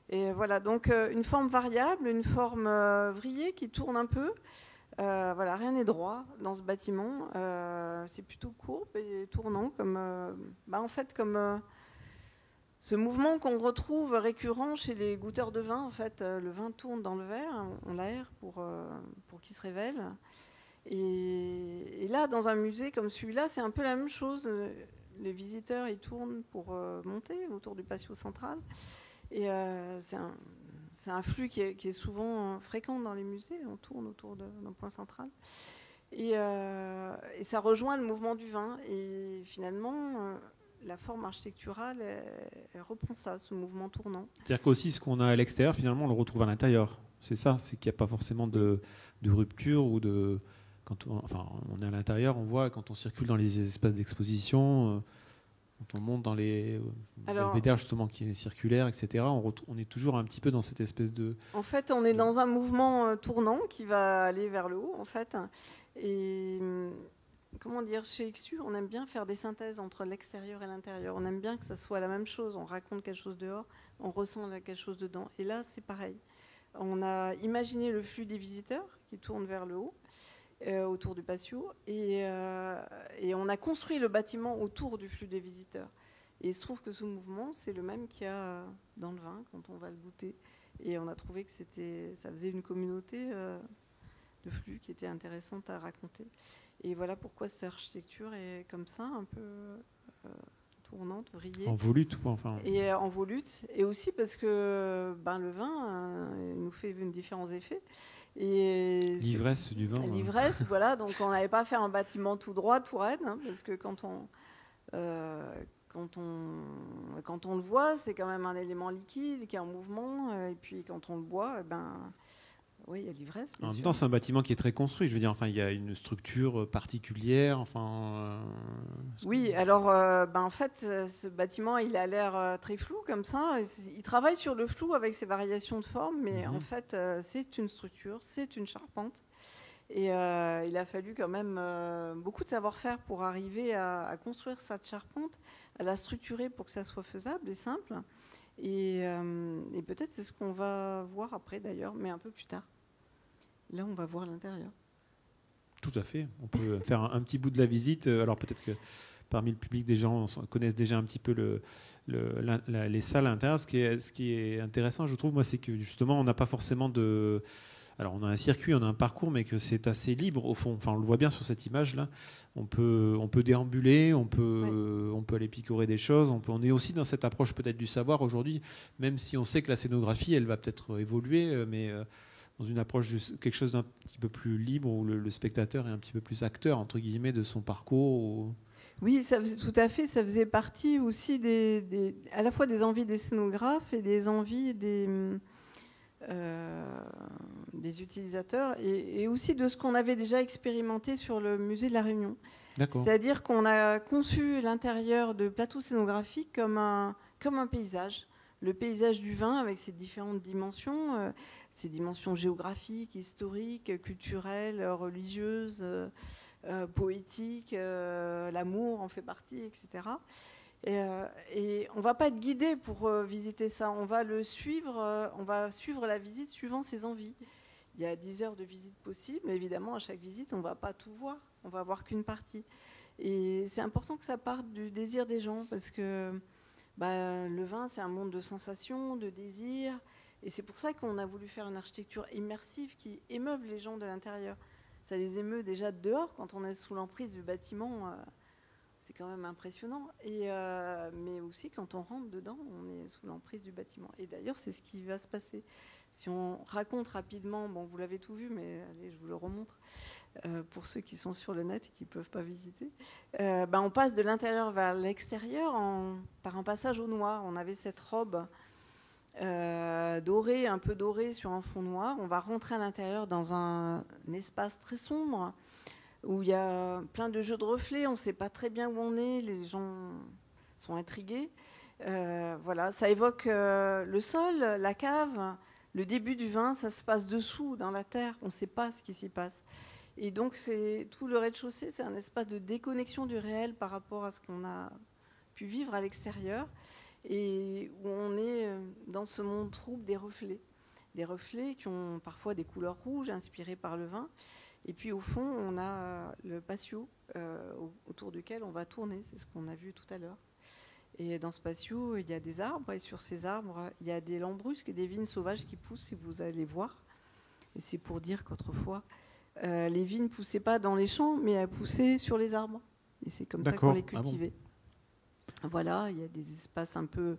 Et voilà, donc une forme variable, une forme vrillée qui tourne un peu. Rien n'est droit dans ce bâtiment. C'est plutôt courbe et tournant, comme ce mouvement qu'on retrouve récurrent chez les goûteurs de vin. En fait, le vin tourne dans le verre, on l'aère pour qu'il se révèle. Et là, dans un musée comme celui-là, c'est un peu la même chose. Les visiteurs, ils tournent pour monter autour du patio central. Et c'est un flux qui est souvent fréquent dans les musées. On tourne autour d'un point central. Et ça rejoint le mouvement du vin. Et finalement, la forme architecturale, elle reprend ça, ce mouvement tournant. C'est-à-dire qu'aussi, ce qu'on a à l'extérieur, finalement, on le retrouve à l'intérieur. C'est ça, c'est qu'il n'y a pas forcément de rupture ou de... Quand on est à l'intérieur, on voit quand on circule dans les espaces d'exposition, quand on monte dans les belvédères justement qui est circulaire, etc. On est toujours un petit peu dans cette espèce de... En fait, on est dans un mouvement tournant qui va aller vers le haut, en fait. Et comment dire, chez XU, on aime bien faire des synthèses entre l'extérieur et l'intérieur. On aime bien que ça soit la même chose. On raconte quelque chose dehors, on ressent quelque chose dedans. Et là, c'est pareil. On a imaginé le flux des visiteurs qui tournent vers le haut. Autour du patio et on a construit le bâtiment autour du flux des visiteurs et il se trouve que ce mouvement c'est le même qu'il y a dans le vin quand on va le goûter et on a trouvé que ça faisait une communauté de flux qui était intéressante à raconter et voilà pourquoi cette architecture est comme ça un peu tournante, vrillée en volute et en volute et aussi parce que le vin il nous fait différents effets. Et l'ivresse du vin. L'ivresse, voilà. Donc on n'avait pas fait un bâtiment tout droit, tout raide, parce que quand quand on le voit, c'est quand même un élément liquide qui est en mouvement. Et puis quand on le boit, oui, il y a l'ivresse. En même temps, c'est un bâtiment qui est très construit. Je veux dire, enfin, il y a une structure particulière. Oui, alors, en fait, ce bâtiment, il a l'air très flou comme ça. Il travaille sur le flou avec ses variations de forme, mais en fait, c'est une structure, c'est une charpente. Et il a fallu quand même beaucoup de savoir-faire pour arriver à construire cette charpente, à la structurer pour que ça soit faisable et simple. Et peut-être c'est ce qu'on va voir après d'ailleurs, mais un peu plus tard. Là, on va voir l'intérieur. Tout à fait. On peut faire un petit bout de la visite. Alors peut-être que parmi le public, des gens connaissent déjà un petit peu les salles à l'intérieur. Ce qui est intéressant, je trouve, moi, c'est que justement, on n'a pas forcément de... Alors, on a un circuit, on a un parcours, mais que c'est assez libre, au fond. Enfin, on le voit bien sur cette image-là. On peut déambuler, on peut aller picorer des choses. On est aussi dans cette approche peut-être du savoir aujourd'hui, même si on sait que la scénographie, elle va peut-être évoluer, mais dans une approche de quelque chose d'un petit peu plus libre, où le spectateur est un petit peu plus acteur, entre guillemets, de son parcours. Oui, tout à fait. Ça faisait partie aussi à la fois des envies des scénographes et des envies des utilisateurs et aussi de ce qu'on avait déjà expérimenté sur le musée de la Réunion. C'est-à-dire qu'on a conçu l'intérieur de plateaux scénographiques comme un paysage. Le paysage du vin avec ses différentes dimensions, ses dimensions géographiques, historiques, culturelles, religieuses, poétiques, l'amour en fait partie, etc. Et on ne va pas être guidé pour visiter ça. On va suivre la visite suivant ses envies. Il y a 10 heures de visite possibles, mais évidemment, à chaque visite, on ne va pas tout voir. On ne va voir qu'une partie. Et c'est important que ça parte du désir des gens, parce que le vin, c'est un monde de sensations, de désirs. Et c'est pour ça qu'on a voulu faire une architecture immersive qui émeuve les gens de l'intérieur. Ça les émeut déjà de dehors, quand on est sous l'emprise du bâtiment. C'est quand même impressionnant. Mais aussi, quand on rentre dedans, on est sous l'emprise du bâtiment. Et d'ailleurs, c'est ce qui va se passer. Si on raconte rapidement, vous l'avez tout vu, mais allez, je vous le remontre, pour ceux qui sont sur le net et qui ne peuvent pas visiter. On passe de l'intérieur vers l'extérieur par un passage au noir. On avait cette robe dorée, un peu dorée sur un fond noir. On va rentrer à l'intérieur dans un espace très sombre, où il y a plein de jeux de reflets, on ne sait pas très bien où on est, les gens sont intrigués. Voilà, ça évoque le sol, la cave, le début du vin, ça se passe dessous, dans la terre, on ne sait pas ce qui s'y passe. Et donc, tout le rez-de-chaussée, c'est un espace de déconnexion du réel par rapport à ce qu'on a pu vivre à l'extérieur, et où on est dans ce monde trouble des reflets qui ont parfois des couleurs rouges inspirées par le vin. Et puis au fond, on a le patio autour duquel on va tourner, c'est ce qu'on a vu tout à l'heure. Et dans ce patio, il y a des arbres, et sur ces arbres, il y a des lambrusques et des vignes sauvages qui poussent, si vous allez voir. Et c'est pour dire qu'autrefois, les vignes ne poussaient pas dans les champs, mais elles poussaient sur les arbres. Et c'est comme ça qu'on les cultivait. Ah bon. Voilà, il y a des espaces un peu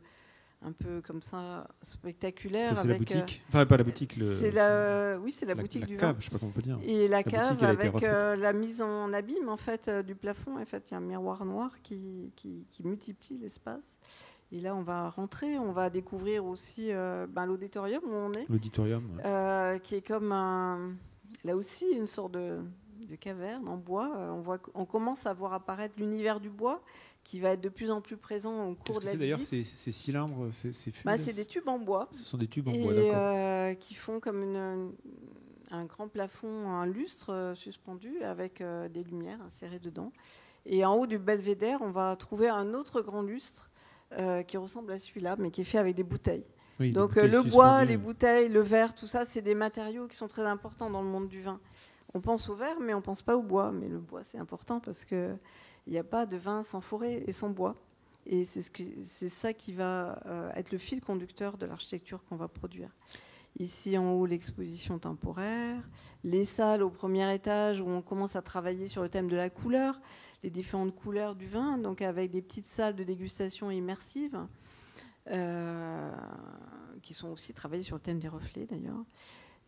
comme ça, spectaculaire. Ça, c'est la boutique. Enfin, pas la boutique. C'est la boutique du cave, vin. Je sais pas comment on peut dire. Et la cave avec la mise en abîme en fait du plafond. En fait, il y a un miroir noir qui multiplie l'espace. Et là, on va rentrer, on va découvrir aussi l'auditorium où on est. L'auditorium. Ouais. Qui est comme là aussi une sorte de caverne en bois. On commence à voir apparaître l'univers du bois, qui va être de plus en plus présent au cours de la visite. D'ailleurs ces cylindres, ces fûts, c'est des tubes en bois. Ce sont des tubes en bois, d'accord. Qui font comme un grand plafond, un lustre suspendu avec des lumières insérées dedans. Et en haut du belvédère, on va trouver un autre grand lustre qui ressemble à celui-là, mais qui est fait avec des bouteilles. Oui, donc le bois, les bouteilles, le verre, tout ça, c'est des matériaux qui sont très importants dans le monde du vin. On pense au verre, mais on ne pense pas au bois. Mais le bois, c'est important parce qu'il n'y a pas de vin sans forêt et sans bois. Et c'est ça qui va être le fil conducteur de l'architecture qu'on va produire. Ici, en haut, l'exposition temporaire. Les salles au premier étage où on commence à travailler sur le thème de la couleur, les différentes couleurs du vin, donc avec des petites salles de dégustation immersives qui sont aussi travaillées sur le thème des reflets, d'ailleurs.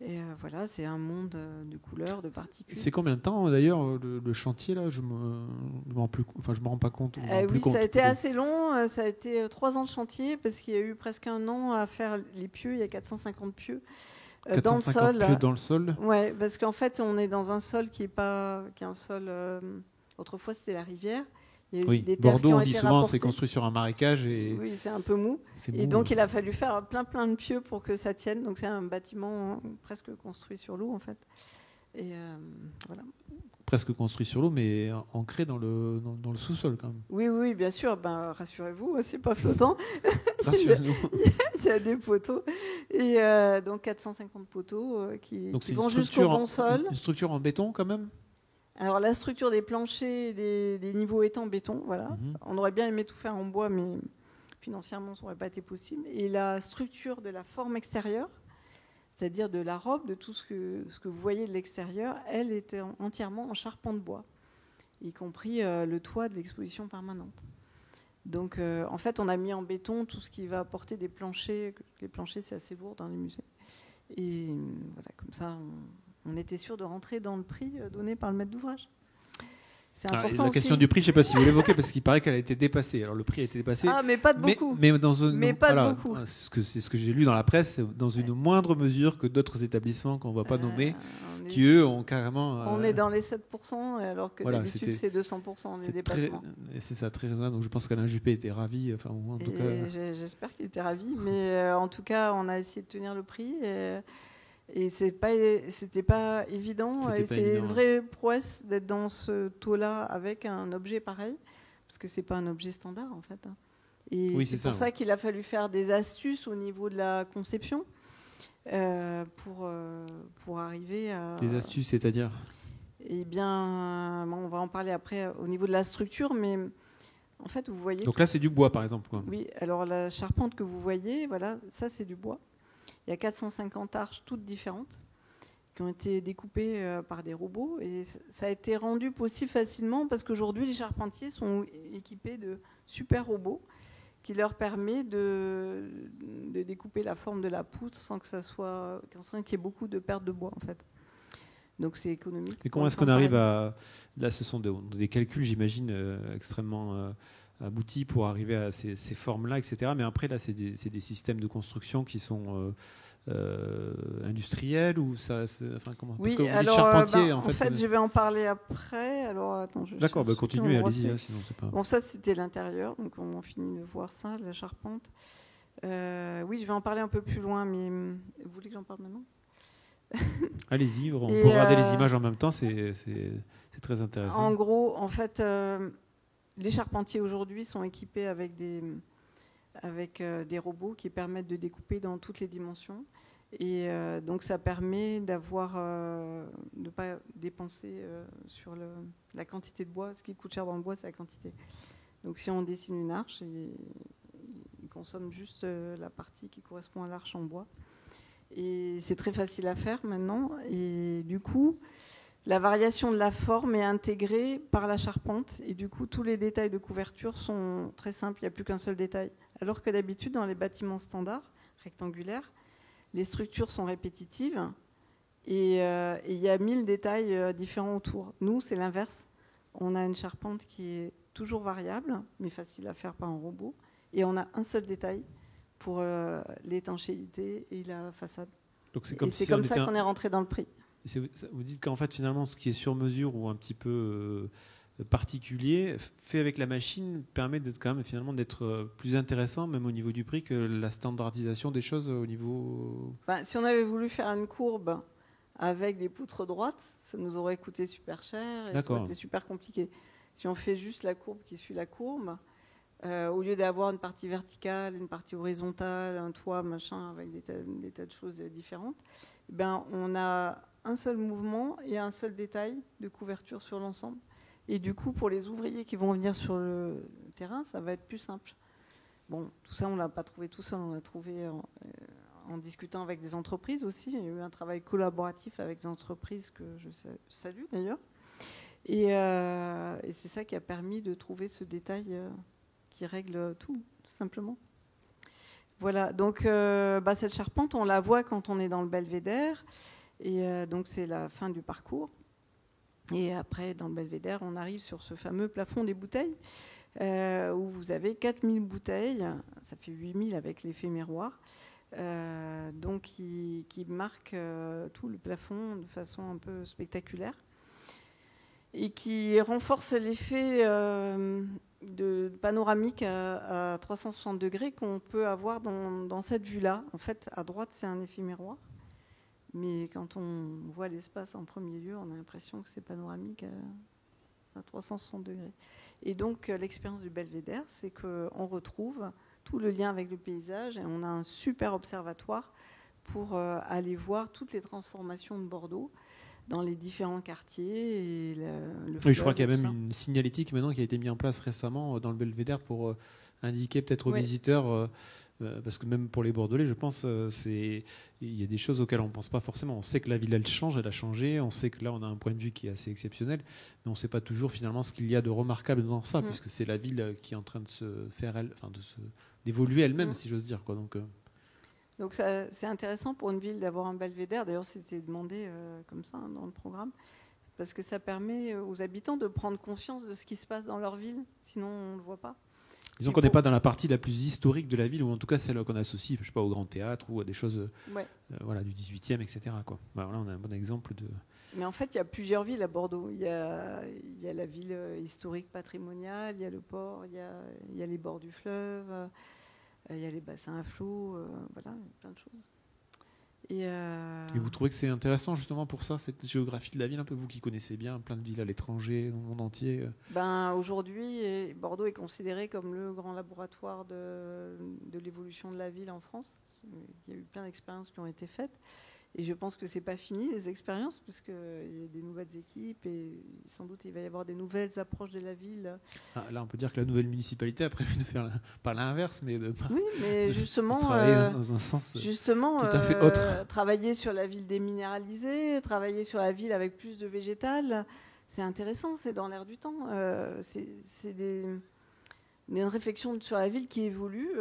Et voilà, c'est un monde de couleurs, de particules. C'est combien de temps d'ailleurs le chantier là? Je me rends plus, enfin je me rends pas compte. Oui, ça a été assez long. Ça a été 3 ans de chantier parce qu'il y a eu presque 1 an à faire les pieux. Il y a 450 pieux dans le sol. Pieux dans le sol. Ouais, parce qu'en fait, on est dans un sol qui est un sol. Autrefois, c'était la rivière. Il y a eu des terres Bordeaux, qui ont on dit été souvent, rapportées. c'est construit sur un marécage et. Oui, c'est un peu mou. Et donc, il a fallu faire plein de pieux pour que ça tienne. Donc, c'est un bâtiment presque construit sur l'eau, en fait. Et voilà. Presque construit sur l'eau, mais ancré dans le sous-sol quand même. Oui, bien sûr. Ben, rassurez-vous, c'est pas flottant. Rassurez-nous. Il y a des poteaux. Et donc 450 poteaux qui vont jusqu'au bon sol. Une structure en béton quand même. Alors la structure des planchers, des niveaux est en béton. Voilà. On aurait bien aimé tout faire en bois, mais financièrement, ça n'aurait pas été possible. Et la structure de la forme extérieure, c'est-à-dire de la robe, de tout ce que vous voyez de l'extérieur, elle était entièrement en charpente de bois, y compris le toit de l'exposition permanente. Donc, en fait, on a mis en béton tout ce qui va apporter des planchers. Les planchers, c'est assez lourd dans les musées. Et voilà, comme ça, on était sûr de rentrer dans le prix donné par le maître d'ouvrage. C'est important. La question du prix, je ne sais pas si vous l'évoquez, parce qu'il paraît qu'elle a été dépassée. Alors, le prix a été dépassé. Ah, mais pas de beaucoup. Mais pas de beaucoup. C'est ce que j'ai lu dans la presse, dans une moindre mesure que d'autres établissements qu'on ne va pas nommer, qui eux ont carrément. On est dans les 7%, alors que d'habitude c'est 200% des dépassements. C'est ça, très raisonnable. Donc je pense qu'Alain Juppé était ravi. Enfin, en tout cas. J'espère qu'il était ravi, mais en tout cas, on a essayé de tenir le prix. Et c'était pas évident. C'est une vraie prouesse d'être dans ce taux-là avec un objet pareil, parce que c'est pas un objet standard en fait. Et oui, c'est pour ça qu'il a fallu faire des astuces au niveau de la conception pour arriver à. Des astuces, c'est-à-dire? Eh bien, on va en parler après au niveau de la structure, mais en fait, vous voyez. Donc là, c'est du bois, par exemple, quoi. Oui. Alors la charpente que vous voyez, voilà, ça c'est du bois. Il y a 450 arches toutes différentes qui ont été découpées par des robots et ça a été rendu possible facilement parce qu'aujourd'hui les charpentiers sont équipés de super robots qui leur permet de découper la forme de la poutre sans qu'il y ait beaucoup de pertes de bois en fait. Donc c'est économique. Et comment est-ce qu'on arrive à... Là, ce sont des calculs, j'imagine, extrêmement aboutis pour arriver à ces formes-là, etc. Mais après, là, c'est des systèmes de construction qui sont industriels ou ça... Enfin, comment? Oui, parce que vous alors, dites charpentier, en fait, je vais en parler après. Alors, attends, d'accord, continuez, allez-y. Sinon, c'est pas... Bon, ça, c'était l'intérieur. Donc, on finit de voir ça, la charpente. Oui, je vais en parler un peu plus loin, mais vous voulez que j'en parle maintenant? Allez-y, on peut regarder les images en même temps, c'est très intéressant. En gros, en fait, les charpentiers aujourd'hui sont équipés avec des robots qui permettent de découper dans toutes les dimensions. Et donc ça permet de ne pas dépenser sur la quantité de bois. Ce qui coûte cher dans le bois, c'est la quantité. Donc si on dessine une arche, il consomme juste la partie qui correspond à l'arche en bois. Et c'est très facile à faire maintenant. Et du coup, la variation de la forme est intégrée par la charpente. Et du coup, tous les détails de couverture sont très simples. Il n'y a plus qu'un seul détail. Alors que d'habitude, dans les bâtiments standards, rectangulaires, les structures sont répétitives. Et il y a 1000 détails différents autour. Nous, c'est l'inverse. On a une charpente qui est toujours variable, mais facile à faire par un robot. Et on a un seul détail pour l'étanchéité et la façade. Donc c'est comme, ça qu'on est rentré dans le prix. Vous dites qu'en fait, finalement, ce qui est sur mesure ou un petit peu particulier, fait avec la machine, permet d'être plus intéressant, même au niveau du prix, que la standardisation des choses au niveau... Si on avait voulu faire une courbe avec des poutres droites, ça nous aurait coûté super cher et ça aurait été super compliqué. Si on fait juste la courbe qui suit la courbe, au lieu d'avoir une partie verticale, une partie horizontale, un toit, machin, avec des tas de choses différentes, on a un seul mouvement et un seul détail de couverture sur l'ensemble. Et du coup, pour les ouvriers qui vont venir sur le terrain, ça va être plus simple. Bon, tout ça, on ne l'a pas trouvé tout seul, on l'a trouvé en discutant avec des entreprises aussi. Il y a eu un travail collaboratif avec des entreprises que je salue d'ailleurs. Et c'est ça qui a permis de trouver ce détail qui règle tout simplement. Voilà, donc cette charpente, on la voit quand on est dans le belvédère, et donc c'est la fin du parcours. Et après, dans le belvédère, on arrive sur ce fameux plafond des bouteilles, où vous avez 4000 bouteilles, ça fait 8000 avec l'effet miroir, donc qui marque tout le plafond de façon un peu spectaculaire, et qui renforce l'effet de panoramique à 360 degrés qu'on peut avoir dans cette vue-là. En fait, à droite, c'est un effet miroir. Mais quand on voit l'espace en premier lieu, on a l'impression que c'est panoramique à 360 degrés. Et donc, l'expérience du belvédère, c'est qu'on retrouve tout le lien avec le paysage et on a un super observatoire pour aller voir toutes les transformations de Bordeaux dans les différents quartiers. Et le oui, je crois qu'il y a même une signalétique maintenant qui a été mise en place récemment dans le belvédère pour indiquer peut-être aux visiteurs, parce que même pour les Bordelais, je pense, il y a des choses auxquelles on ne pense pas forcément. On sait que la ville, elle change, elle a changé. On sait que là, on a un point de vue qui est assez exceptionnel, mais on ne sait pas toujours finalement ce qu'il y a de remarquable dans ça, puisque c'est la ville qui est en train de se faire, d'évoluer elle-même, si j'ose dire, quoi. Donc c'est intéressant pour une ville d'avoir un belvédère. D'ailleurs, c'était demandé comme ça dans le programme, parce que ça permet aux habitants de prendre conscience de ce qui se passe dans leur ville. Sinon, on ne le voit pas. Disons qu'on n'est pas dans la partie la plus historique de la ville, ou en tout cas celle qu'on associe, je sais pas, au Grand Théâtre ou à des choses du 18e, etc. Quoi. Là, on a un bon exemple de... Mais en fait, il y a plusieurs villes à Bordeaux. Il y a la ville historique patrimoniale, il y a le port, il y a les bords du fleuve, il y a les bassins à flot, voilà, plein de choses. Et vous trouvez que c'est intéressant justement pour ça, cette géographie de la ville, un peu vous qui connaissez bien plein de villes à l'étranger, dans le monde entier? Aujourd'hui, Bordeaux est considéré comme le grand laboratoire de l'évolution de la ville en France. Il y a eu plein d'expériences qui ont été faites. Et je pense que ce n'est pas fini, les expériences, puisqu'il y a des nouvelles équipes et sans doute il va y avoir des nouvelles approches de la ville. Là, on peut dire que la nouvelle municipalité a prévu de faire pas l'inverse, mais oui, mais justement, travailler dans un sens tout à fait autre. Travailler sur la ville déminéralisée, travailler sur la ville avec plus de végétal, c'est intéressant, c'est dans l'air du temps. C'est une réflexion sur la ville qui évolue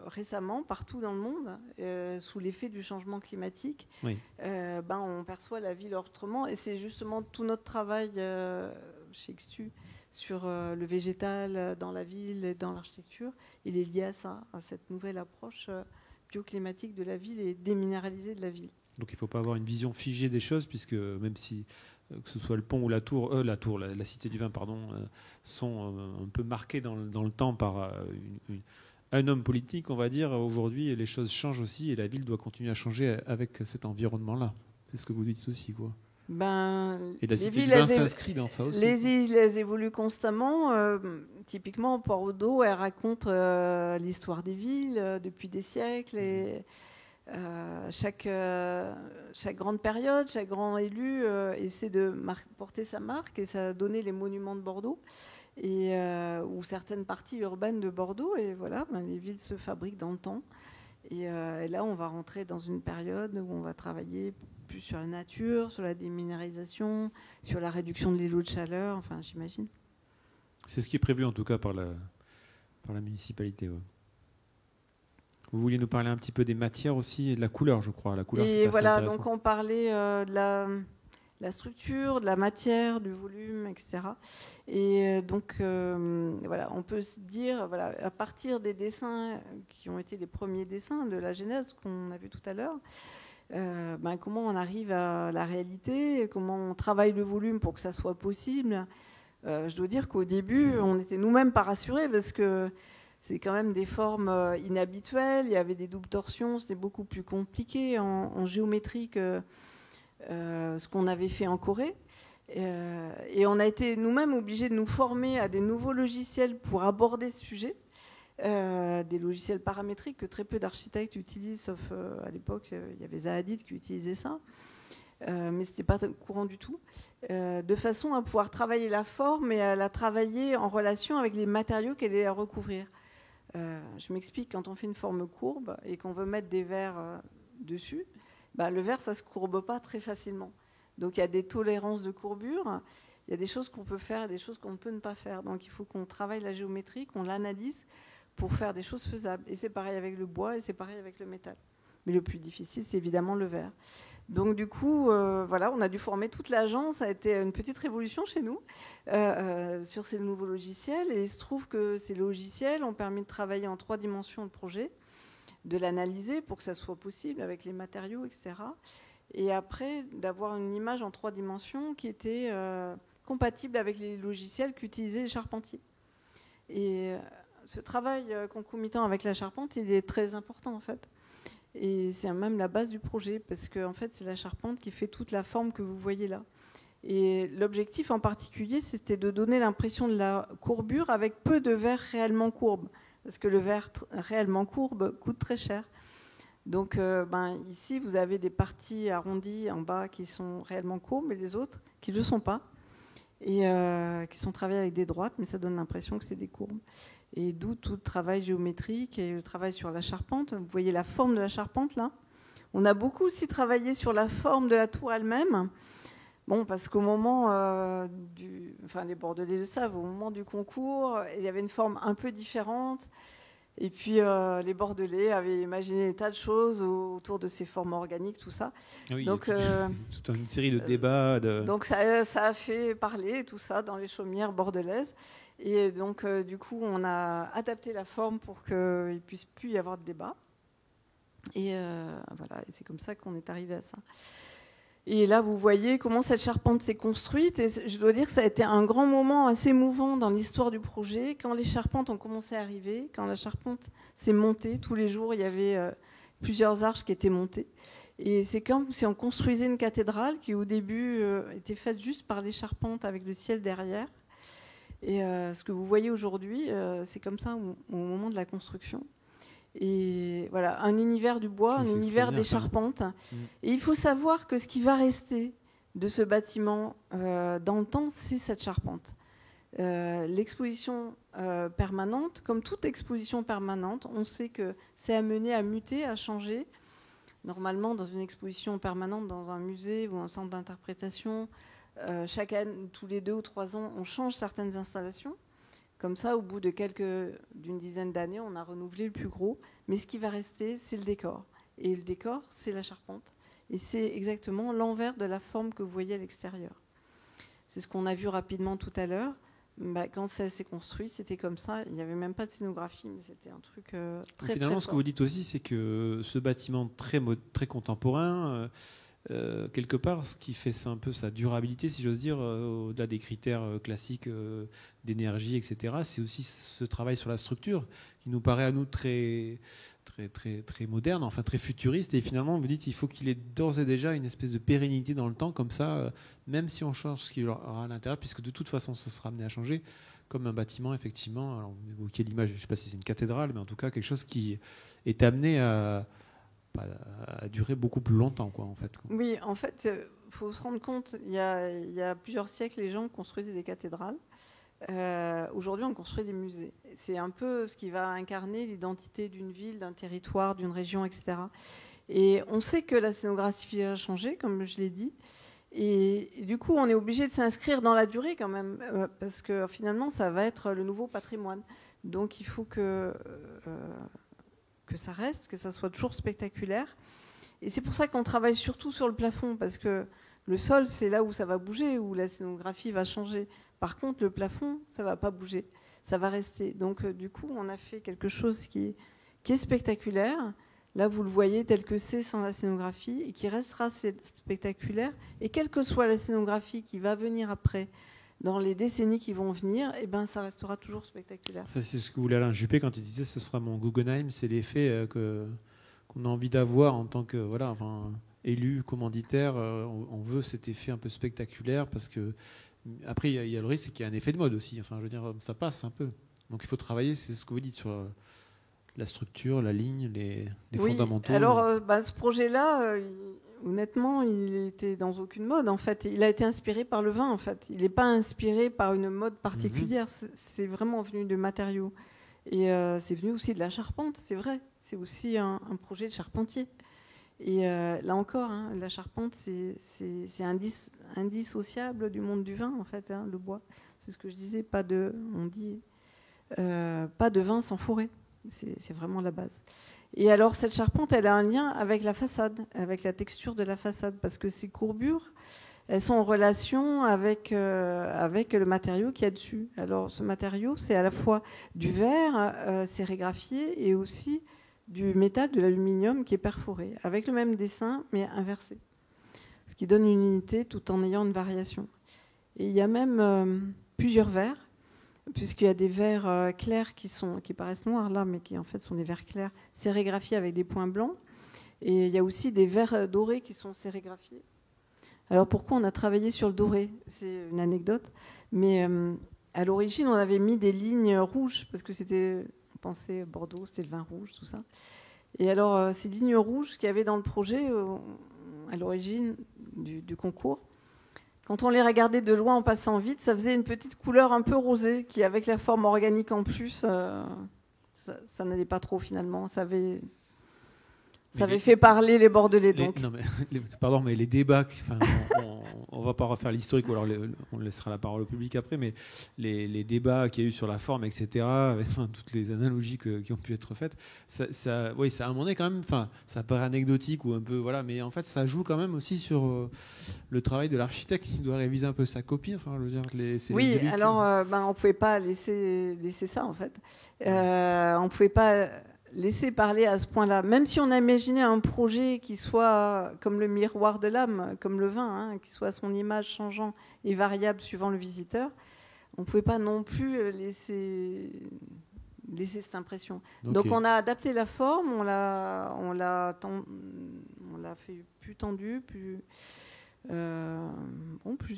récemment partout dans le monde sous l'effet du changement climatique. Oui. On perçoit la ville autrement et c'est justement tout notre travail chez XTU sur le végétal dans la ville et dans l'architecture. Il est lié à ça, à cette nouvelle approche bioclimatique de la ville et déminéralisée de la ville. Donc il ne faut pas avoir une vision figée des choses, puisque même si que ce soit le pont ou la Cité du Vin, sont un peu marqués dans le temps par un homme politique, on va dire. Aujourd'hui, les choses changent aussi et la ville doit continuer à changer avec cet environnement-là. C'est ce que vous dites aussi, quoi. Et la Cité du Vin s'inscrit dans ça aussi. Les îles, elles évoluent constamment. Typiquement, Bordeaux, elle raconte l'histoire des villes depuis des siècles et chaque grande période, chaque grand élu essaie de porter sa marque et ça a donné les monuments de Bordeaux ou certaines parties urbaines de Bordeaux. Et voilà, les villes se fabriquent dans le temps. Et là, on va rentrer dans une période où on va travailler plus sur la nature, sur la déminéralisation, sur la réduction de l'îlot de chaleur, enfin, j'imagine. C'est ce qui est prévu en tout cas par la municipalité. Ouais. Vous vouliez nous parler un petit peu des matières aussi et de la couleur, je crois. La couleur, et voilà, donc on parlait de la structure, de la matière, du volume, etc. Et donc, voilà, on peut se dire, voilà, à partir des dessins qui ont été les premiers dessins de la genèse qu'on a vu tout à l'heure, comment on arrive à la réalité, comment on travaille le volume pour que ça soit possible. Je dois dire qu'au début, on était nous-mêmes pas rassurés parce que c'est quand même des formes inhabituelles. Il y avait des doubles torsions, c'était beaucoup plus compliqué en géométrie que ce qu'on avait fait en Corée. Et on a été nous-mêmes obligés de nous former à des nouveaux logiciels pour aborder ce sujet. Des logiciels paramétriques que très peu d'architectes utilisent, sauf à l'époque, il y avait Zahadid qui utilisait ça. Mais ce n'était pas courant du tout, de façon à pouvoir travailler la forme et à la travailler en relation avec les matériaux qu'elle allait recouvrir. Je m'explique, quand on fait une forme courbe et qu'on veut mettre des verres dessus, le verre, ça ne se courbe pas très facilement. Donc il y a des tolérances de courbure, il y a des choses qu'on peut faire et des choses qu'on ne peut ne pas faire. Donc il faut qu'on travaille la géométrie, qu'on l'analyse pour faire des choses faisables. Et c'est pareil avec le bois et c'est pareil avec le métal. Mais le plus difficile, c'est évidemment le verre. Donc du coup, voilà, on a dû former toute l'agence. Ça a été une petite révolution chez nous sur ces nouveaux logiciels. Et il se trouve que ces logiciels ont permis de travailler en 3 dimensions le projet, de l'analyser pour que ça soit possible avec les matériaux, etc. Et après, d'avoir une image en 3 dimensions qui était compatible avec les logiciels qu'utilisaient les charpentiers. Et ce travail concomitant avec la charpente, il est très important en fait. Et c'est même la base du projet, parce que en fait, c'est la charpente qui fait toute la forme que vous voyez là. Et l'objectif en particulier, c'était de donner l'impression de la courbure avec peu de verre réellement courbe, parce que le verre réellement courbe coûte très cher. Donc ici, vous avez des parties arrondies en bas qui sont réellement courbes, et les autres qui ne le sont pas, et qui sont travaillées avec des droites, mais ça donne l'impression que c'est des courbes. Et d'où tout le travail géométrique et le travail sur la charpente. Vous voyez la forme de la charpente là. On a beaucoup aussi travaillé sur la forme de la tour elle-même. Bon, parce qu'au moment les Bordelais le savent, au moment du concours, il y avait une forme un peu différente. Et puis les Bordelais avaient imaginé des tas de choses autour de ces formes organiques, tout ça. Oui, donc toute une série de débats. Donc ça a fait parler tout ça dans les chaumières bordelaises. Et donc du coup, on a adapté la forme pour qu'il ne puisse plus y avoir de débat. Et voilà, et c'est comme ça qu'on est arrivé à ça. Et là, vous voyez comment cette charpente s'est construite. Et je dois dire que ça a été un grand moment assez émouvant dans l'histoire du projet. Quand les charpentes ont commencé à arriver, quand la charpente s'est montée, tous les jours, il y avait plusieurs arches qui étaient montées. Et c'est comme si on construisait une cathédrale qui, au début, était faite juste par les charpentes avec le ciel derrière. Et ce que vous voyez aujourd'hui, c'est comme ça au moment de la construction. Et voilà, un univers du bois, un univers des charpentes. Et il faut savoir que ce qui va rester de ce bâtiment dans le temps, c'est cette charpente. L'exposition permanente, comme toute exposition permanente, on sait que c'est amené à muter, à changer. Normalement, dans une exposition permanente, dans un musée ou un centre d'interprétation, chaque année, tous les 2 ou 3 ans, on change certaines installations. Comme ça, au bout d'une dizaine d'années, on a renouvelé le plus gros. Mais ce qui va rester, c'est le décor. Et le décor, c'est la charpente. Et c'est exactement l'envers de la forme que vous voyez à l'extérieur. C'est ce qu'on a vu rapidement tout à l'heure. Quand ça s'est construit, c'était comme ça. Il n'y avait même pas de scénographie, mais c'était un truc très Finalement, très ce que vous dites aussi, c'est que ce bâtiment très contemporain... quelque part, ce qui fait un peu sa durabilité, si j'ose dire, au-delà des critères classiques d'énergie, etc., c'est aussi ce travail sur la structure qui nous paraît à nous très moderne, enfin très futuriste. Et finalement, vous dites qu'il faut qu'il ait d'ores et déjà une espèce de pérennité dans le temps, comme ça, même si on change ce qu'il y aura à l'intérieur, puisque de toute façon, ce sera amené à changer, comme un bâtiment, effectivement. Alors, vous évoquez l'image, je ne sais pas si c'est une cathédrale, mais en tout cas, quelque chose qui est amené à durer beaucoup plus longtemps, quoi, en fait. Oui, en fait, il faut se rendre compte, il y a plusieurs siècles, les gens construisaient des cathédrales. Aujourd'hui, on construit des musées. C'est un peu ce qui va incarner l'identité d'une ville, d'un territoire, d'une région, etc. Et on sait que la scénographie a changé, comme je l'ai dit. Et du coup, on est obligé de s'inscrire dans la durée quand même, parce que finalement, ça va être le nouveau patrimoine. Donc, il faut que ça reste, que ça soit toujours spectaculaire. Et c'est pour ça qu'on travaille surtout sur le plafond, parce que le sol, c'est là où ça va bouger, où la scénographie va changer. Par contre, le plafond, ça ne va pas bouger, ça va rester. Donc, du coup, on a fait quelque chose qui est spectaculaire. Là, vous le voyez tel que c'est sans la scénographie, et qui restera spectaculaire. Et quelle que soit la scénographie qui va venir après, dans les décennies qui vont venir, eh ben, ça restera toujours spectaculaire. Ça, c'est ce que voulait Alain Juppé quand il disait ce sera mon Guggenheim, c'est l'effet qu'on a envie d'avoir en tant que élu, commanditaire. On veut cet effet un peu spectaculaire parce que après il y a le risque qu'il y ait un effet de mode aussi. Enfin, je veux dire, ça passe un peu. Donc il faut travailler, c'est ce que vous dites sur la structure, la ligne, les fondamentaux. Alors, ce projet-là, honnêtement, il était dans aucune mode. En fait, il a été inspiré par le vin. En fait, il n'est pas inspiré par une mode particulière. C'est vraiment venu de matériaux. Et c'est venu aussi de la charpente. C'est vrai. C'est aussi un projet de charpentier. Et là encore, la charpente, c'est indissociable du monde du vin. En fait, le bois. C'est ce que je disais. Pas de vin sans forêt. C'est vraiment la base. Et alors, cette charpente, elle a un lien avec la façade, avec la texture de la façade, parce que ces courbures, elles sont en relation avec le matériau qu'il y a dessus. Alors, ce matériau, c'est à la fois du verre sérigraphié et aussi du métal, de l'aluminium qui est perforé, avec le même dessin, mais inversé. Ce qui donne une unité tout en ayant une variation. Et il y a même plusieurs verres, puisqu'il y a des verres clairs qui paraissent noirs là, mais qui en fait sont des verres clairs sérigraphiés avec des points blancs. Et il y a aussi des verres dorés qui sont sérigraphiés. Alors pourquoi on a travaillé sur le doré? C'est une anecdote, mais à l'origine on avait mis des lignes rouges, parce que on pensait Bordeaux, c'était le vin rouge, tout ça. Et alors ces lignes rouges qu'il y avait dans le projet à l'origine du concours, quand on les regardait de loin en passant vite, ça faisait une petite couleur un peu rosée qui, avec la forme organique en plus, ça n'allait pas trop finalement. Ça avait fait parler les Bordelais. Pardon, mais les débats, on ne va pas refaire l'historique, ou alors on laissera la parole au public après, mais les débats qu'il y a eu sur la forme, etc., avec toutes les analogies qui ont pu être faites, ça à un moment donné quand même, ça paraît anecdotique ou un peu, voilà, mais en fait ça joue quand même aussi sur le travail de l'architecte qui doit réviser un peu sa copie. Enfin, je veux dire, oui, alors on ne pouvait pas laisser ça en fait. On ne pouvait pas laisser parler à ce point-là, même si on a imaginé un projet qui soit comme le miroir de l'âme, comme le vin, qui soit son image changeant et variable suivant le visiteur, on ne pouvait pas non plus laisser cette impression. Okay. Donc on a adapté la forme, on l'a fait plus tendue, plus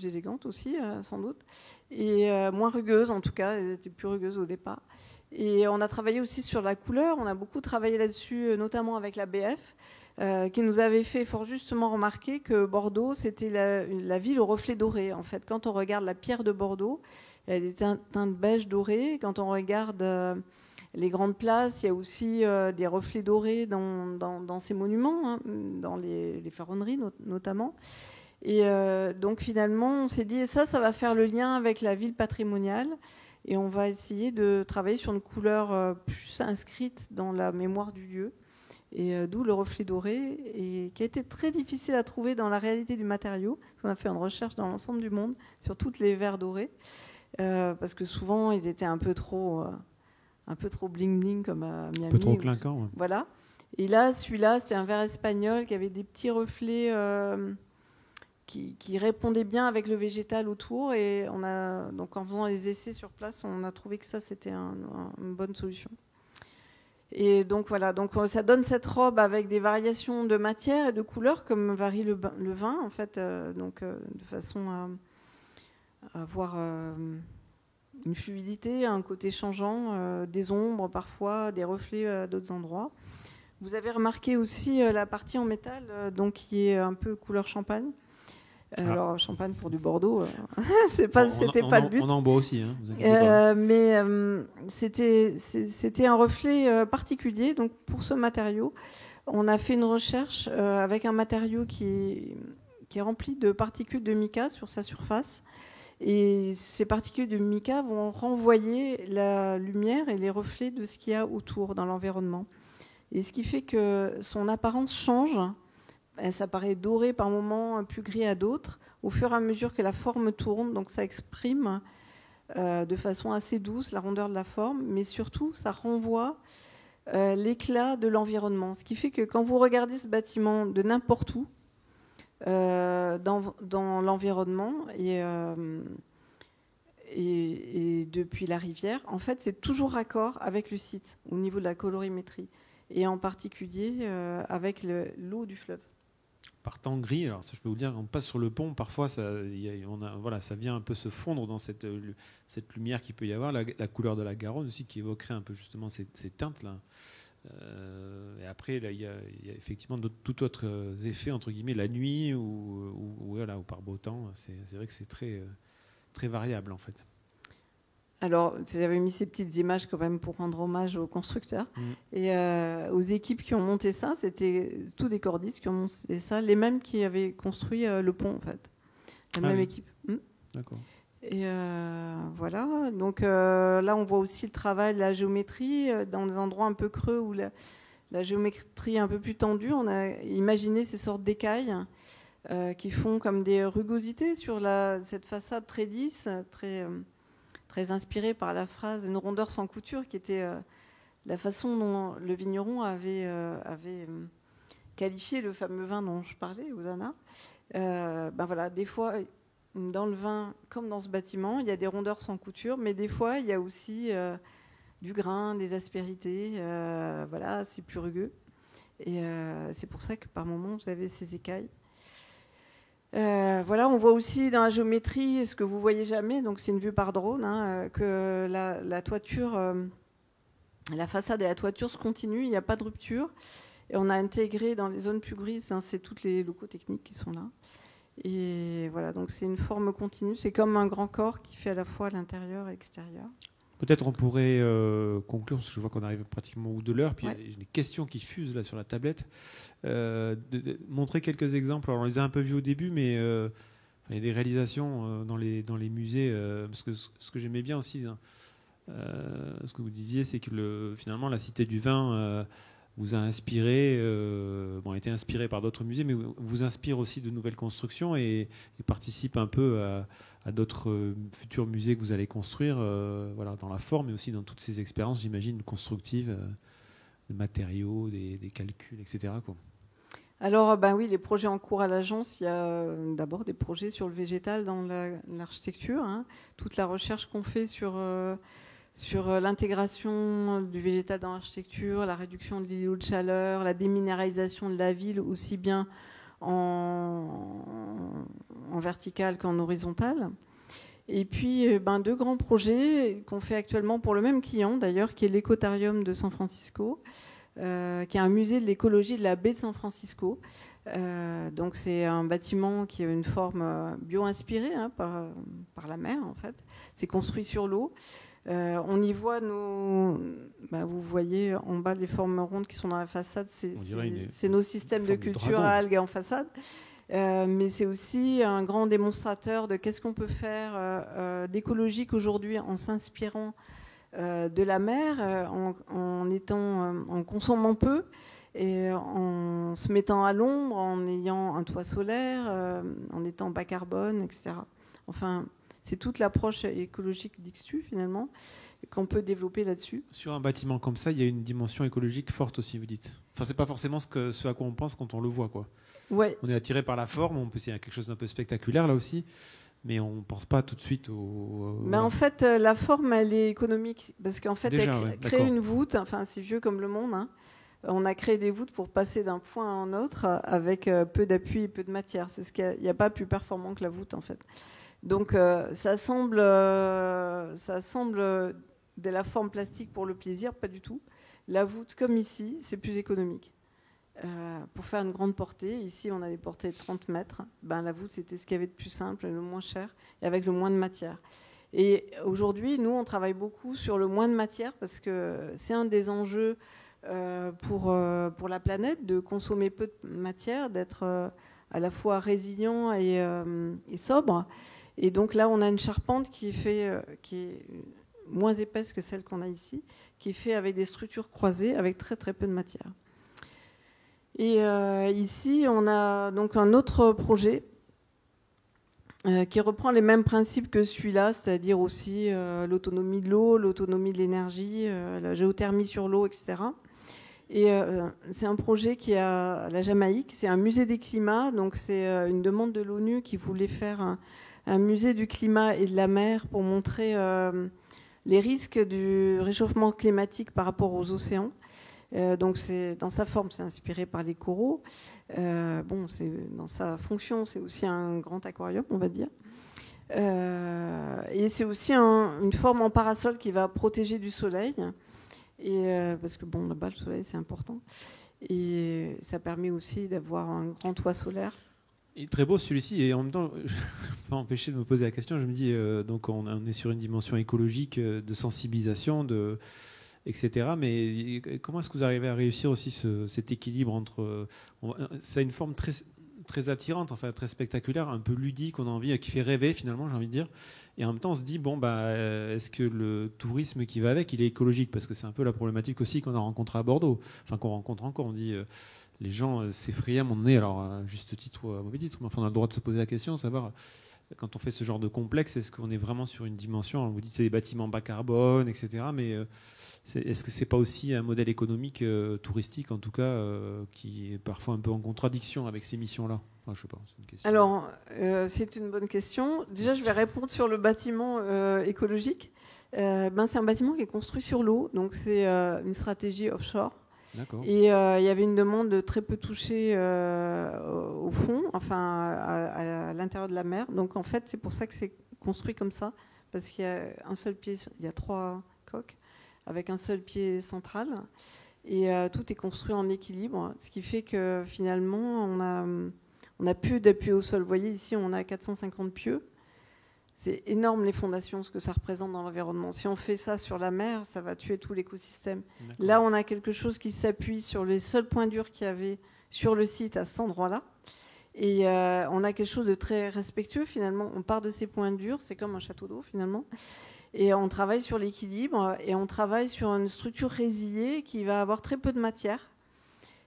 élégante aussi, sans doute, et moins rugueuse en tout cas, elle était plus rugueuse au départ. Et on a travaillé aussi sur la couleur, on a beaucoup travaillé là-dessus, notamment avec la BF, qui nous avait fait fort justement remarquer que Bordeaux, c'était la ville au reflet doré. En fait, quand on regarde la pierre de Bordeaux, elle est teinte beige doré. Quand on regarde les grandes places, il y a aussi des reflets dorés dans ces monuments, dans les ferronneries notamment. Et donc finalement, on s'est dit, ça va faire le lien avec la ville patrimoniale. Et on va essayer de travailler sur une couleur plus inscrite dans la mémoire du lieu. Et d'où le reflet doré, et qui a été très difficile à trouver dans la réalité du matériau. On a fait une recherche dans l'ensemble du monde sur toutes les verres dorés, parce que souvent ils étaient un peu trop bling bling comme à Miami. Un peu trop clinquant. Ouais. Voilà. Et là, celui-là, c'était un verre espagnol qui avait des petits reflets qui répondait bien avec le végétal autour, et donc en faisant les essais sur place, on a trouvé que ça c'était une bonne solution. Et donc voilà, donc ça donne cette robe avec des variations de matière et de couleurs comme varie le vin en fait, de façon à avoir une fluidité, un côté changeant, des ombres parfois, des reflets à d'autres endroits. Vous avez remarqué aussi la partie en métal, donc qui est un peu couleur champagne. Alors, champagne pour du Bordeaux, c'était pas le but. On en boit aussi, vous inquiétez pas. Mais c'était un reflet particulier. Donc, pour ce matériau, on a fait une recherche avec un matériau qui est rempli de particules de mica sur sa surface. Et ces particules de mica vont renvoyer la lumière et les reflets de ce qu'il y a autour dans l'environnement. Et ce qui fait que son apparence change. Ça paraît doré par moments, plus gris à d'autres, au fur et à mesure que la forme tourne. Donc ça exprime de façon assez douce la rondeur de la forme, mais surtout ça renvoie l'éclat de l'environnement. Ce qui fait que quand vous regardez ce bâtiment de n'importe où, dans l'environnement et depuis la rivière, en fait c'est toujours raccord avec le site au niveau de la colorimétrie, et en particulier avec l'eau du fleuve. Par temps gris, alors ça je peux vous dire, on passe sur le pont, parfois ça vient un peu se fondre dans cette lumière qu'il peut y avoir, la couleur de la Garonne aussi qui évoquerait un peu justement ces teintes là. Et après là, il y a effectivement tout autres effets entre guillemets la nuit ou par beau temps. C'est vrai que c'est très très variable en fait. Alors, j'avais mis ces petites images quand même pour rendre hommage aux constructeurs et aux équipes qui ont monté ça. C'était tous des cordistes qui ont monté ça, les mêmes qui avaient construit le pont en fait, la même équipe. D'accord. Et voilà. Donc là, on voit aussi le travail de la géométrie dans des endroits un peu creux où la géométrie est un peu plus tendue. On a imaginé ces sortes d'écailles qui font comme des rugosités sur cette façade très lisse, très inspirée par la phrase « une rondeur sans couture » qui était la façon dont le vigneron avait qualifié le fameux vin dont je parlais, Hosanna. Voilà, des fois, dans le vin, comme dans ce bâtiment, il y a des rondeurs sans couture, mais des fois, il y a aussi du grain, des aspérités. Voilà, c'est plus rugueux. Et c'est pour ça que par moments, vous avez ces écailles. Voilà, on voit aussi dans la géométrie ce que vous voyez jamais, donc c'est une vue par drone, que la toiture, la façade et la toiture se continuent, il n'y a pas de rupture. Et on a intégré dans les zones plus grises, c'est tous les locaux techniques qui sont là. Et voilà, donc c'est une forme continue. C'est comme un grand corps qui fait à la fois l'intérieur et l'extérieur. Peut-être on pourrait conclure, parce que je vois qu'on arrive pratiquement au bout de l'heure, puis il y a des questions qui fusent là sur la tablette. De montrer quelques exemples. Alors on les a un peu vus au début, mais il y a des réalisations dans les musées. Parce que ce que j'aimais bien aussi, ce que vous disiez, c'est que finalement la Cité du Vin vous a inspiré, a été inspiré par d'autres musées, mais vous inspire aussi de nouvelles constructions et participe un peu à d'autres futurs musées que vous allez construire, voilà, dans la forme, mais aussi dans toutes ces expériences, j'imagine, constructives, de matériaux, des calculs, etc., quoi. Alors, oui, les projets en cours à l'agence, il y a d'abord des projets sur le végétal dans l'architecture. Toute la recherche qu'on fait sur l'intégration du végétal dans l'architecture, la réduction de l'îlot de chaleur, la déminéralisation de la ville, aussi bien en vertical qu'en horizontal. Et puis, deux grands projets qu'on fait actuellement pour le même client, d'ailleurs, qui est l'Écotarium de San Francisco, qui est un musée de l'écologie de la baie de San Francisco. Donc, c'est un bâtiment qui a une forme bio-inspirée par la mer, en fait. C'est construit sur l'eau. On y voit vous voyez en bas les formes rondes qui sont dans la façade, c'est nos systèmes de culture à algues en façade. Mais c'est aussi un grand démonstrateur de qu'est-ce qu'on peut faire d'écologique aujourd'hui en s'inspirant de la mer, en consommant peu et en se mettant à l'ombre, en ayant un toit solaire, en étant bas carbone, etc. Enfin, c'est toute l'approche écologique d'Ixtu, finalement, qu'on peut développer là-dessus. Sur un bâtiment comme ça, il y a une dimension écologique forte aussi, vous dites. Enfin, c'est pas forcément ce à quoi on pense quand on le voit, quoi. Ouais. On est attiré par la forme, il y a quelque chose d'un peu spectaculaire là aussi, mais on ne pense pas tout de suite au... Mais en fait, la forme, elle est économique, parce qu'en fait, créer une voûte, enfin, c'est vieux comme le monde, on a créé des voûtes pour passer d'un point à un autre avec peu d'appui et peu de matière. Il n'y a pas plus performant que la voûte, en fait. Donc ça semble de la forme plastique pour le plaisir, pas du tout. La voûte, comme ici, c'est plus économique. Pour faire une grande portée, ici on a des portées de 30 mètres, la voûte c'était ce qu'il y avait de plus simple, le moins cher et avec le moins de matière. Et aujourd'hui, nous on travaille beaucoup sur le moins de matière parce que c'est un des enjeux pour la planète, de consommer peu de matière, d'être à la fois résilient et sobre. Et donc là, on a une charpente qui est moins épaisse que celle qu'on a ici, qui est faite avec des structures croisées, avec très très peu de matière. Et ici, on a donc un autre projet qui reprend les mêmes principes que celui-là, c'est-à-dire aussi l'autonomie de l'eau, l'autonomie de l'énergie, la géothermie sur l'eau, etc. Et c'est un projet qui est à la Jamaïque, c'est un musée des climats, donc c'est une demande de l'ONU qui voulait faire un musée du climat et de la mer pour montrer les risques du réchauffement climatique par rapport aux océans. Donc dans sa forme, c'est inspiré par les coraux. Dans sa fonction, c'est aussi un grand aquarium, on va dire. Et c'est aussi une forme en parasol qui va protéger du soleil. Parce que là-bas, le soleil, c'est important. Et ça permet aussi d'avoir un grand toit solaire. Il est très beau celui-ci, et en même temps, je ne peux pas empêcher de me poser la question. Je me dis, donc on est sur une dimension écologique, de sensibilisation, etc. Mais comment est-ce que vous arrivez à réussir aussi cet équilibre entre... ça a une forme très, très attirante, enfin très spectaculaire, un peu ludique, on a envie, qui fait rêver finalement, j'ai envie de dire. Et en même temps, on se dit, bon, est-ce que le tourisme qui va avec, il est écologique? Parce que c'est un peu la problématique aussi qu'on a rencontrée à Bordeaux, enfin qu'on rencontre encore. On dit, les gens s'effraient à un moment donné, alors à juste titre ou à mauvais titre, mais enfin, on a le droit de se poser la question, savoir, quand on fait ce genre de complexe, est-ce qu'on est vraiment sur une dimension, on vous dit c'est des bâtiments bas carbone, etc., mais est-ce que c'est pas aussi un modèle économique touristique, en tout cas, qui est parfois un peu en contradiction avec ces missions-là? Enfin, je sais pas, c'est une question. Alors, c'est une bonne question. Déjà, je vais répondre sur le bâtiment écologique. C'est un bâtiment qui est construit sur l'eau, donc c'est une stratégie offshore. D'accord. Et il y avait une demande de très peu toucher au fond, enfin à l'intérieur de la mer. Donc en fait, c'est pour ça que c'est construit comme ça, parce qu'il y a un seul pied, il y a 3 coques avec un seul pied central, et tout est construit en équilibre, ce qui fait que finalement on a peu d'appui au sol. Vous voyez ici, on a 450 pieux. C'est énorme les fondations, ce que ça représente dans l'environnement. Si on fait ça sur la mer, ça va tuer tout l'écosystème. Là, on a quelque chose qui s'appuie sur les seuls points durs qu'il y avait sur le site à cet endroit-là. Et on a quelque chose de très respectueux finalement. On part de ces points durs, c'est comme un château d'eau finalement. Et on travaille sur l'équilibre et on travaille sur une structure résillée qui va avoir très peu de matière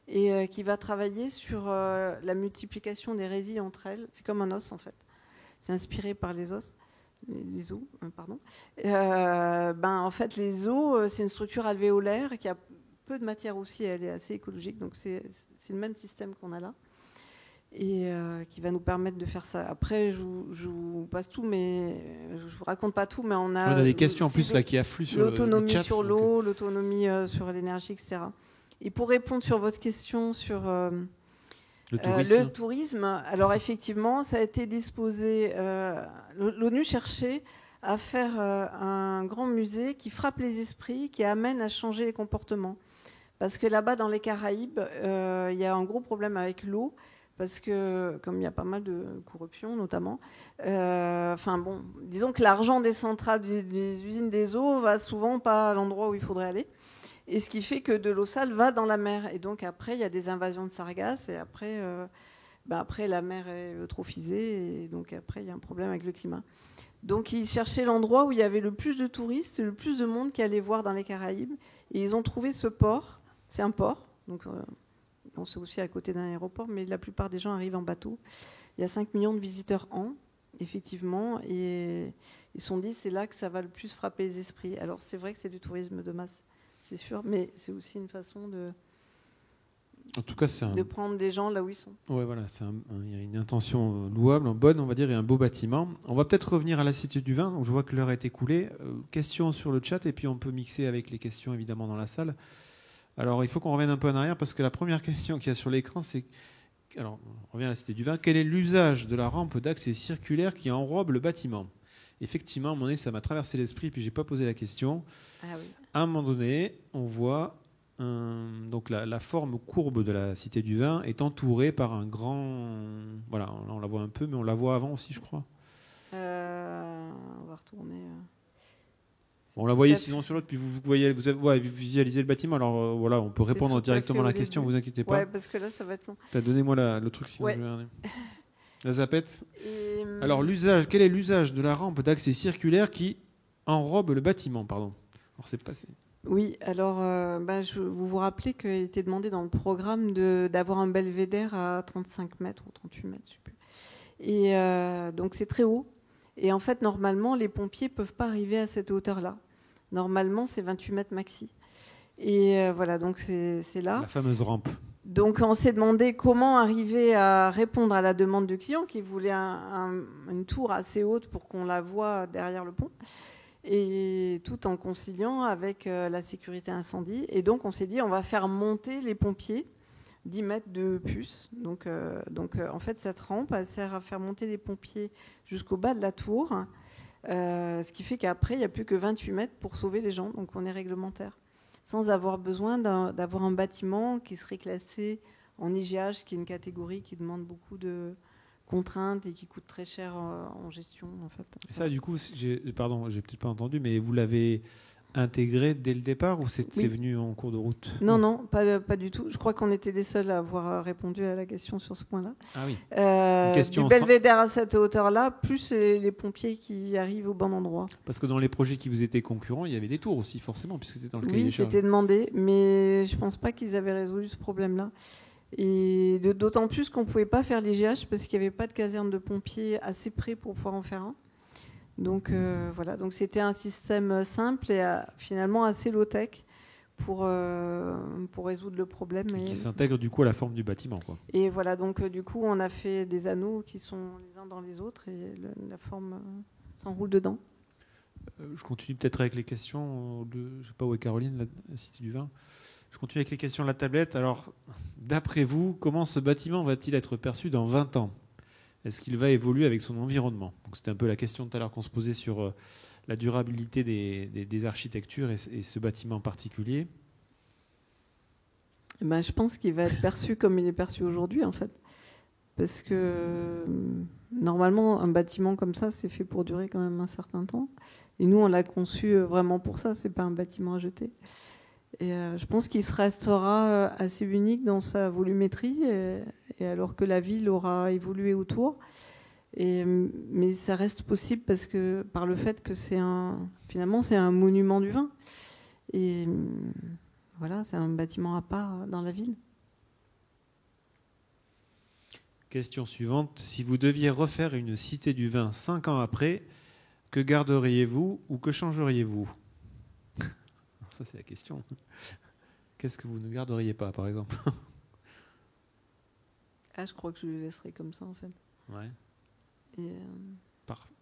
et qui va travailler sur la multiplication des résilles entre elles. C'est comme un os en fait. C'est inspiré par les os. Les os, pardon. En fait, les os, c'est une structure alvéolaire qui a peu de matière aussi, elle est assez écologique, donc c'est le même système qu'on a là, et qui va nous permettre de faire ça. Après, je vous passe tout, mais je vous raconte pas tout, mais on a des questions en plus là qui affluent sur l'autonomie le chat, sur l'eau, l'autonomie sur l'énergie, etc. Et pour répondre sur votre question sur le tourisme, alors effectivement, ça a été disposé. L'ONU cherchait à faire un grand musée qui frappe les esprits, qui amène à changer les comportements. Parce que là-bas, dans les Caraïbes, il y a un gros problème avec l'eau, parce que comme il y a pas mal de corruption, notamment, disons que l'argent des centrales, des usines des eaux, va souvent pas à l'endroit où il faudrait aller. Et ce qui fait que de l'eau sale va dans la mer. Et donc après, il y a des invasions de sargasses. Et après, après la mer est eutrophisée. Et donc après, il y a un problème avec le climat. Donc ils cherchaient l'endroit où il y avait le plus de touristes, le plus de monde qui allait voir dans les Caraïbes. Et ils ont trouvé ce port. C'est un port. Donc c'est aussi à côté d'un aéroport. Mais la plupart des gens arrivent en bateau. Il y a 5 millions de visiteurs an, effectivement. Et ils se sont dit, c'est là que ça va le plus frapper les esprits. Alors c'est vrai que c'est du tourisme de masse. C'est sûr, mais c'est aussi une façon de prendre des gens là où ils sont. Ouais, voilà, il y a une intention louable, bonne, on va dire, et un beau bâtiment. On va peut-être revenir à la Cité du Vin. Donc, je vois que l'heure est écoulée. Questions sur le chat, et puis on peut mixer avec les questions, évidemment, dans la salle. Alors, il faut qu'on revienne un peu en arrière, parce que la première question qu'il y a sur l'écran, c'est... Alors, on revient à la Cité du Vin. Quel est l'usage de la rampe d'accès circulaire qui enrobe le bâtiment ? Effectivement, à un moment donné, ça m'a traversé l'esprit, puis je n'ai pas posé la question. Ah oui. À un moment donné, on voit donc la forme courbe de la Cité du Vin est entourée par un grand... Voilà, on la voit un peu, mais on la voit avant aussi, je crois. On va retourner. On la voyait sinon sur l'autre, puis vous visualisez le bâtiment. Alors voilà, on peut répondre directement à la question, vous inquiétez pas. Ouais, parce que là, ça va être long. Donnez-moi le truc, sinon je vais regarder. La zapette. Alors, quel est l'usage de la rampe d'accès circulaire qui enrobe le bâtiment, pardon. Alors, c'est passé. Oui, alors, vous vous rappelez qu'il était demandé dans le programme d'avoir un belvédère à 35 mètres ou 38 mètres, je ne sais plus. Et donc, c'est très haut. Et en fait, normalement, les pompiers ne peuvent pas arriver à cette hauteur-là. Normalement, c'est 28 mètres maxi. Et voilà, donc c'est là. La fameuse rampe. Donc on s'est demandé comment arriver à répondre à la demande du client qui voulait une tour assez haute pour qu'on la voie derrière le pont, et tout en conciliant avec la sécurité incendie. Et donc on s'est dit on va faire monter les pompiers 10 mètres de puce. Donc en fait cette rampe elle sert à faire monter les pompiers jusqu'au bas de la tour, ce qui fait qu'après il n'y a plus que 28 mètres pour sauver les gens. Donc on est réglementaire, sans avoir besoin d'avoir un bâtiment qui serait classé en IGH, qui est une catégorie qui demande beaucoup de contraintes et qui coûte très cher en gestion. En fait. Et ça, du coup, j'ai peut-être pas entendu, mais vous l'avez intégré dès le départ ou c'est Oui. venu en cours de route? Non, pas du tout. Je crois qu'on était les seuls à avoir répondu à la question sur ce point-là. Ah oui. Du belvédère à cette hauteur-là, plus les pompiers qui arrivent au bon endroit. Parce que dans les projets qui vous étaient concurrents, il y avait des tours aussi, forcément, puisque c'était dans le cahier des Oui, charges. c'était demandé, mais je ne pense pas qu'ils avaient résolu ce problème-là. Et d'autant plus qu'on ne pouvait pas faire les GH parce qu'il n'y avait pas de caserne de pompiers assez près pour pouvoir en faire un. Donc voilà, donc c'était un système simple et finalement assez low-tech pour résoudre le problème. Et qui s'intègre du coup à la forme du bâtiment, quoi. Et voilà, donc du coup on a fait des anneaux qui sont les uns dans les autres et la forme s'enroule dedans. Je continue peut-être avec les questions. Je ne sais pas où est Caroline, la Cité du Vin. Je continue avec les questions de la tablette. Alors, d'après vous, comment ce bâtiment va-t-il être perçu dans 20 ans? Est-ce qu'il va évoluer avec son environnement? Donc, c'était un peu la question tout à l'heure qu'on se posait sur la durabilité des architectures et ce bâtiment en particulier. Ben, je pense qu'il va être perçu comme il est perçu aujourd'hui, en fait. Parce que normalement, un bâtiment comme ça, c'est fait pour durer quand même un certain temps. Et nous, on l'a conçu vraiment pour ça. C'est pas un bâtiment à jeter. Et je pense qu'il se restera assez unique dans sa volumétrie, et alors que la ville aura évolué autour. Mais ça reste possible par le fait que finalement, c'est un monument du vin. Et voilà, c'est un bâtiment à part dans la ville. Question suivante. Si vous deviez refaire une Cité du Vin 5 ans après, que garderiez-vous ou que changeriez-vous? Ça, c'est la question. Qu'est-ce que vous ne garderiez pas, par exemple? Je crois que je le laisserai comme ça, en fait. Ouais. Et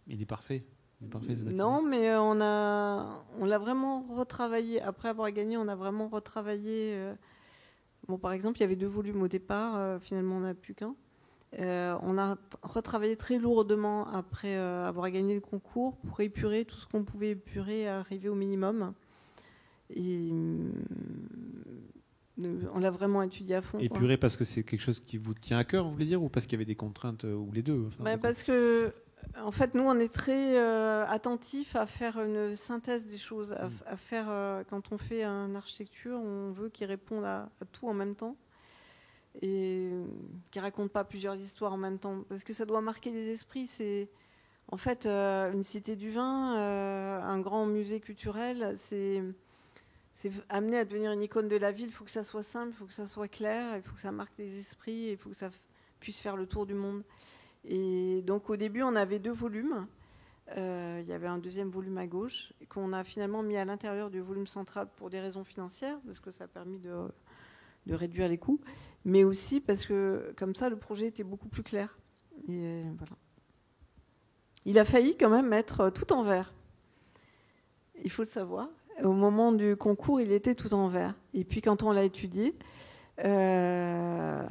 Il est parfait. Il est parfait, ce bâtiment. non, mais on l'a vraiment retravaillé. Après avoir gagné, on a vraiment retravaillé. Bon, par exemple, il y avait 2 volumes au départ. Finalement, on n'a plus qu'un. On a retravaillé très lourdement après avoir gagné le concours pour épurer tout ce qu'on pouvait épurer et arriver au minimum. Et on l'a vraiment étudié à fond. Épuré parce que c'est quelque chose qui vous tient à cœur, vous voulez dire, ou parce qu'il y avait des contraintes, ou les deux? Parce que, en fait, nous, on est très attentifs à faire une synthèse des choses, à faire, quand on fait une architecture, on veut qu'il réponde à tout en même temps et qu'il ne raconte pas plusieurs histoires en même temps, parce que ça doit marquer les esprits. C'est en fait une cité du vin, un grand musée culturel, c'est amené à devenir une icône de la ville. Il faut que ça soit simple, il faut que ça soit clair, il faut que ça marque les esprits, il faut que ça puisse faire le tour du monde. Et donc au début, on avait 2 volumes. Il y avait un 2e volume à gauche qu'on a finalement mis à l'intérieur du volume central pour des raisons financières, parce que ça a permis de réduire les coûts, mais aussi parce que comme ça, le projet était beaucoup plus clair. Et voilà. Il a failli quand même être tout en vert. Il faut le savoir. Au moment du concours, il était tout en vert. Et puis quand on l'a étudié, la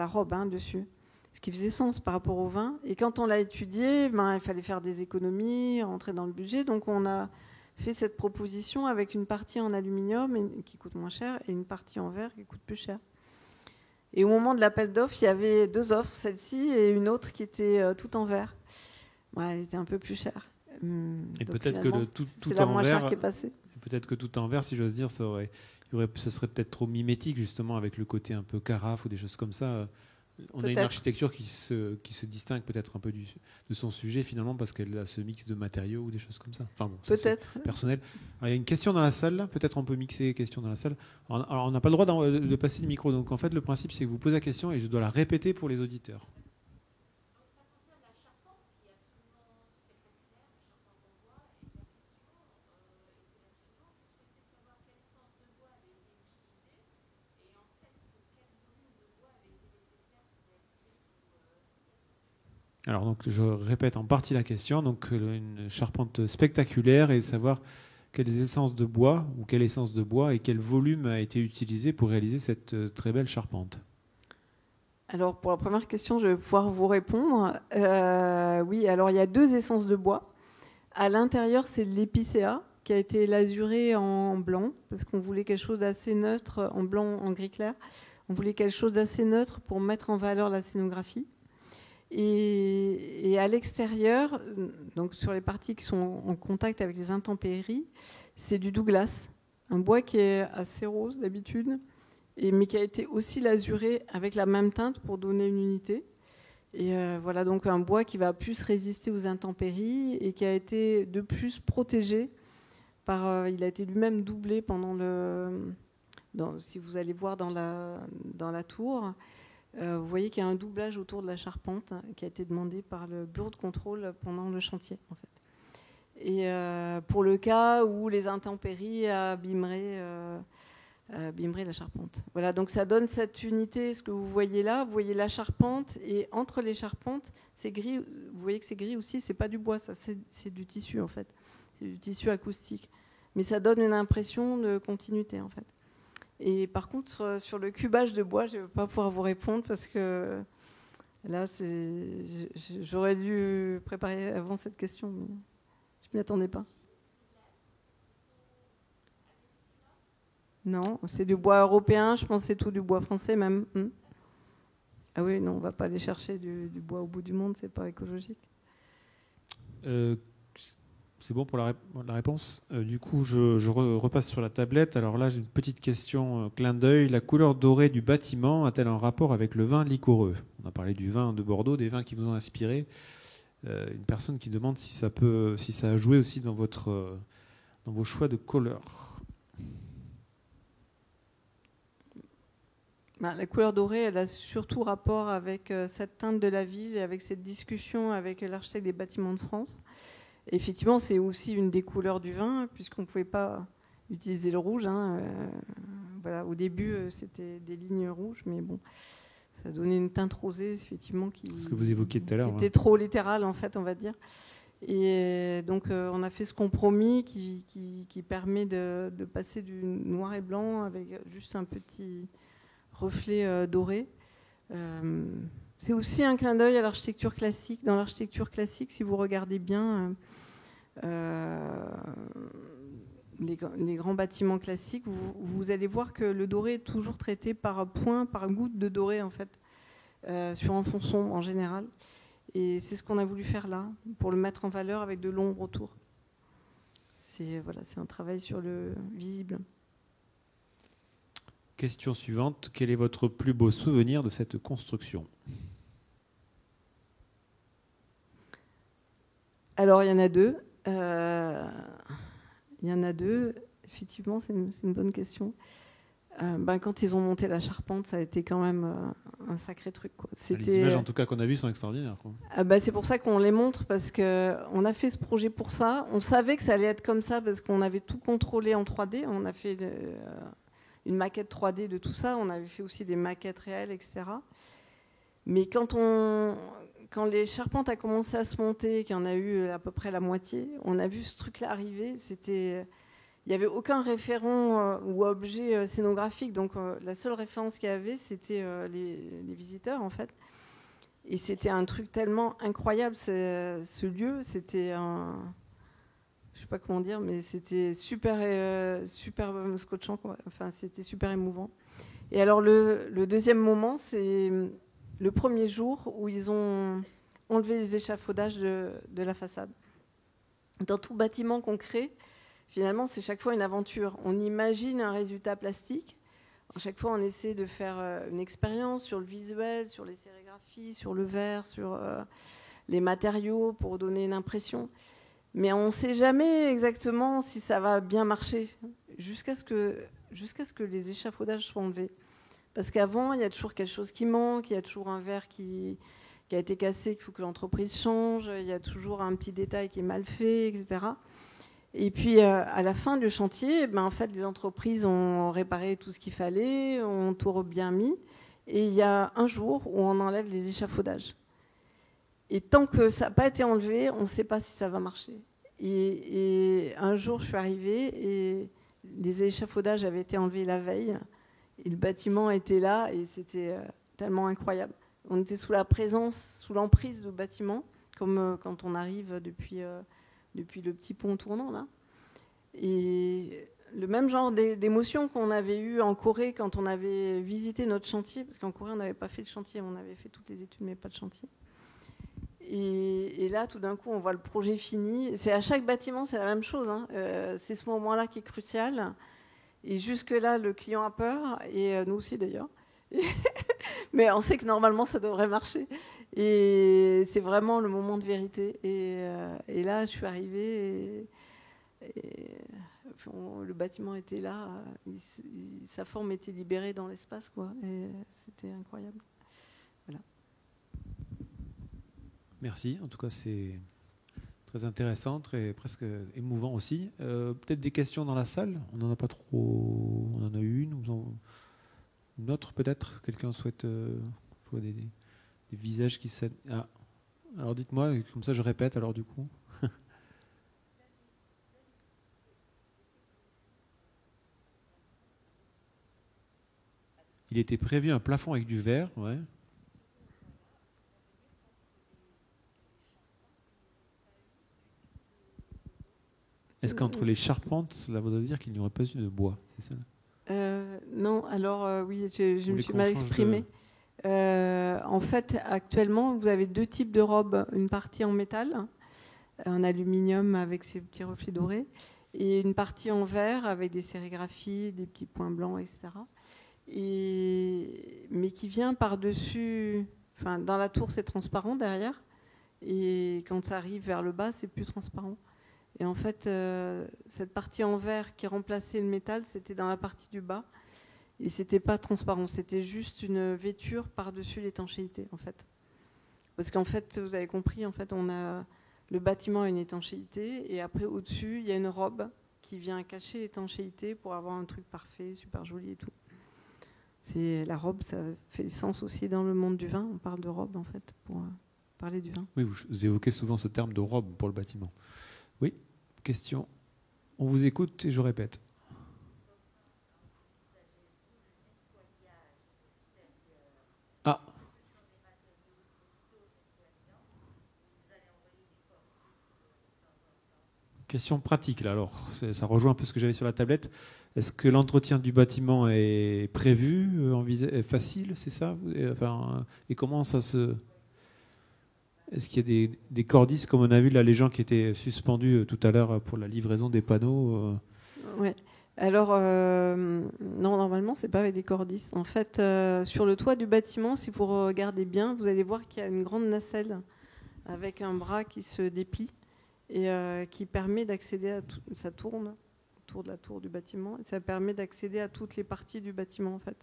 robe dessus, ce qui faisait sens par rapport au vin. Et quand on l'a étudié, il fallait faire des économies, rentrer dans le budget. Donc on a fait cette proposition avec une partie en aluminium qui coûte moins cher et une partie en verre qui coûte plus cher. Et au moment de l'appel d'offres, il y avait 2 offres, celle-ci et une autre qui était tout en verre. Elle était un peu plus chère. Et peut-être que le tout c'est la en moins verre, chère qui est passée. Peut-être que tout en verre, si j'ose dire, ça serait peut-être trop mimétique, justement, avec le côté un peu carafe ou des choses comme ça. On a une architecture qui se distingue peut-être un peu de son sujet, finalement, parce qu'elle a ce mix de matériaux ou des choses comme ça. Enfin bon, peut-être. Personnel. Alors, il y a une question dans la salle, là. Peut-être on peut mixer les questions dans la salle. Alors, on n'a pas le droit de passer le micro. Donc, en fait, le principe, c'est que vous posez la question et je dois la répéter pour les auditeurs. Alors donc je répète en partie la question. Donc une charpente spectaculaire et savoir quelles essences de bois ou quelle essence de bois et quel volume a été utilisé pour réaliser cette très belle charpente. Alors pour la première question, je vais pouvoir vous répondre. Oui, alors il y a 2 essences de bois. À l'intérieur, c'est de l'épicéa qui a été lasuré en blanc parce qu'on voulait quelque chose d'assez neutre, en blanc, en gris clair. On voulait quelque chose d'assez neutre pour mettre en valeur la scénographie. Et à l'extérieur, donc sur les parties qui sont en contact avec les intempéries, c'est du Douglas, un bois qui est assez rose d'habitude, mais qui a été aussi lasuré avec la même teinte pour donner une unité. Et voilà, donc un bois qui va plus résister aux intempéries et qui a été de plus protégé par. Il a été lui-même doublé pendant si vous allez voir dans la tour. Vous voyez qu'il y a un doublage autour de la charpente qui a été demandé par le bureau de contrôle pendant le chantier, en fait. Et pour le cas où les intempéries abîmeraient la charpente. Voilà, donc ça donne cette unité, ce que vous voyez là. Vous voyez la charpente, et entre les charpentes, c'est gris. Vous voyez que c'est gris aussi, c'est pas du bois, ça, c'est du tissu, en fait. C'est du tissu acoustique. Mais ça donne une impression de continuité, en fait. Et par contre, sur le cubage de bois, je ne vais pas pouvoir vous répondre parce que là, j'aurais dû préparer avant cette question, mais je ne m'y attendais pas. Non, c'est du bois européen, je pense que c'est tout du bois français même. Ah oui, non, on ne va pas aller chercher du bois au bout du monde, c'est pas écologique. C'est bon pour la réponse. Du coup, je repasse sur la tablette. Alors là, j'ai une petite question, clin d'œil. La couleur dorée du bâtiment a-t-elle un rapport avec le vin liquoreux ? On a parlé du vin de Bordeaux, des vins qui vous ont inspiré. Une personne qui demande si ça a joué aussi dans vos choix de couleurs. La couleur dorée, elle a surtout rapport avec cette teinte de la ville et avec cette discussion avec l'architecte des bâtiments de France. Effectivement, c'est aussi une des couleurs du vin, puisqu'on ne pouvait pas utiliser le rouge. Voilà, au début, c'était des lignes rouges, mais bon, ça donnait une teinte rosée, effectivement, ce que vous évoquiez tout à l'heure, qui était trop littérale, en fait, on va dire. Et donc, on a fait ce compromis qui permet de passer du noir et blanc avec juste un petit reflet doré. C'est aussi un clin d'œil à l'architecture classique. Dans l'architecture classique, si vous regardez bien les grands bâtiments classiques, vous allez voir que le doré est toujours traité par point, par goutte de doré, en fait, sur un fond sombre en général. Et c'est ce qu'on a voulu faire là, pour le mettre en valeur avec de l'ombre autour. C'est un travail sur le visible. Question suivante. Quel est votre plus beau souvenir de cette construction ? Alors, il y en a deux. Effectivement, c'est une bonne question. Quand ils ont monté la charpente, ça a été quand même un sacré truc, quoi. Les images, en tout cas, qu'on a vues sont extraordinaires, quoi. C'est pour ça qu'on les montre, parce qu'on a fait ce projet pour ça. On savait que ça allait être comme ça, parce qu'on avait tout contrôlé en 3D. On a fait une maquette 3D de tout ça. On avait fait aussi des maquettes réelles, etc. Mais quand les charpentes a commencé à se monter, qu'il y en a eu à peu près la moitié, on a vu ce truc-là arriver. Il n'y avait aucun référent ou objet scénographique. Donc la seule référence qu'il y avait, c'était les visiteurs, en fait. Et c'était un truc tellement incroyable, ce lieu. C'était je ne sais pas comment dire, mais c'était super scotchant, quoi. Enfin, c'était super émouvant. Et alors le deuxième moment, c'est le premier jour où ils ont enlevé les échafaudages de la façade. Dans tout bâtiment qu'on crée, finalement, c'est chaque fois une aventure. On imagine un résultat plastique. À chaque fois, on essaie de faire une expérience sur le visuel, sur les sérigraphies, sur le verre, sur les matériaux pour donner une impression. Mais on ne sait jamais exactement si ça va bien marcher jusqu'à ce que les échafaudages soient enlevés. Parce qu'avant, il y a toujours quelque chose qui manque, il y a toujours un verre qui a été cassé, qu'il faut que l'entreprise change, il y a toujours un petit détail qui est mal fait, etc. Et puis, à la fin du chantier, en fait, les entreprises ont réparé tout ce qu'il fallait, ont tout bien mis. Et il y a un jour où on enlève les échafaudages. Et tant que ça n'a pas été enlevé, on ne sait pas si ça va marcher. Et un jour, je suis arrivée et les échafaudages avaient été enlevés la veille. Et le bâtiment était là et c'était tellement incroyable. On était sous l'emprise du bâtiment, comme quand on arrive depuis le petit pont tournant, là. Et le même genre d'émotion qu'on avait eu en Corée quand on avait visité notre chantier, parce qu'en Corée, on n'avait pas fait le chantier, on avait fait toutes les études, mais pas de chantier. Et là, tout d'un coup, on voit le projet fini. C'est à chaque bâtiment, c'est la même chose. Hein. C'est ce moment-là qui est crucial. Et jusque-là, le client a peur, et nous aussi d'ailleurs. Mais on sait que normalement, ça devrait marcher. Et c'est vraiment le moment de vérité. Et là, je suis arrivée, le bâtiment était là, sa forme était libérée dans l'espace, quoi. Et c'était incroyable. Voilà. Merci. En tout cas, c'est très intéressant, très presque émouvant aussi. Peut-être des questions dans la salle. On n'en a pas trop. On en a une. Une autre peut-être. Quelqu'un souhaite. Je vois des visages qui se. Ah. Alors dites-moi. Comme ça, je répète. Alors du coup. Il était prévu un plafond avec du verre. Ouais. Est-ce qu'entre les charpentes, cela voudrait dire qu'il n'y aurait pas eu de bois, c'est ça? Non, alors oui, je me suis mal exprimée. En fait, actuellement, vous avez deux types de robes. Une partie en métal, en aluminium avec ses petits reflets dorés, et une partie en verre avec des sérigraphies, des petits points blancs, etc. Mais qui vient par-dessus... Enfin, dans la tour, c'est transparent derrière, et quand ça arrive vers le bas, c'est plus transparent. Et en fait, cette partie en verre qui remplaçait le métal, c'était dans la partie du bas. Et c'était pas transparent, c'était juste une vêture par-dessus l'étanchéité, en fait. Parce qu'en fait, vous avez compris, en fait, le bâtiment a une étanchéité, et après, au-dessus, il y a une robe qui vient cacher l'étanchéité pour avoir un truc parfait, super joli et tout. La robe, ça fait sens aussi dans le monde du vin. On parle de robe, en fait, pour parler du vin. Oui, vous évoquez souvent ce terme de robe pour le bâtiment. Oui, question. On vous écoute et je répète. Ah. Question pratique, là, alors. Ça rejoint un peu ce que j'avais sur la tablette. Est-ce que l'entretien du bâtiment est prévu, facile, c'est ça? Et comment ça se... Est-ce qu'il y a des cordisses, comme on a vu là, les gens qui étaient suspendus tout à l'heure pour la livraison des panneaux? Ouais. Alors, non, normalement, c'est pas avec des cordisses. En fait, sur le toit du bâtiment, si vous regardez bien, vous allez voir qu'il y a une grande nacelle avec un bras qui se déplie et qui permet d'accéder à tout. Ça tourne autour de la tour du bâtiment et ça permet d'accéder à toutes les parties du bâtiment, en fait.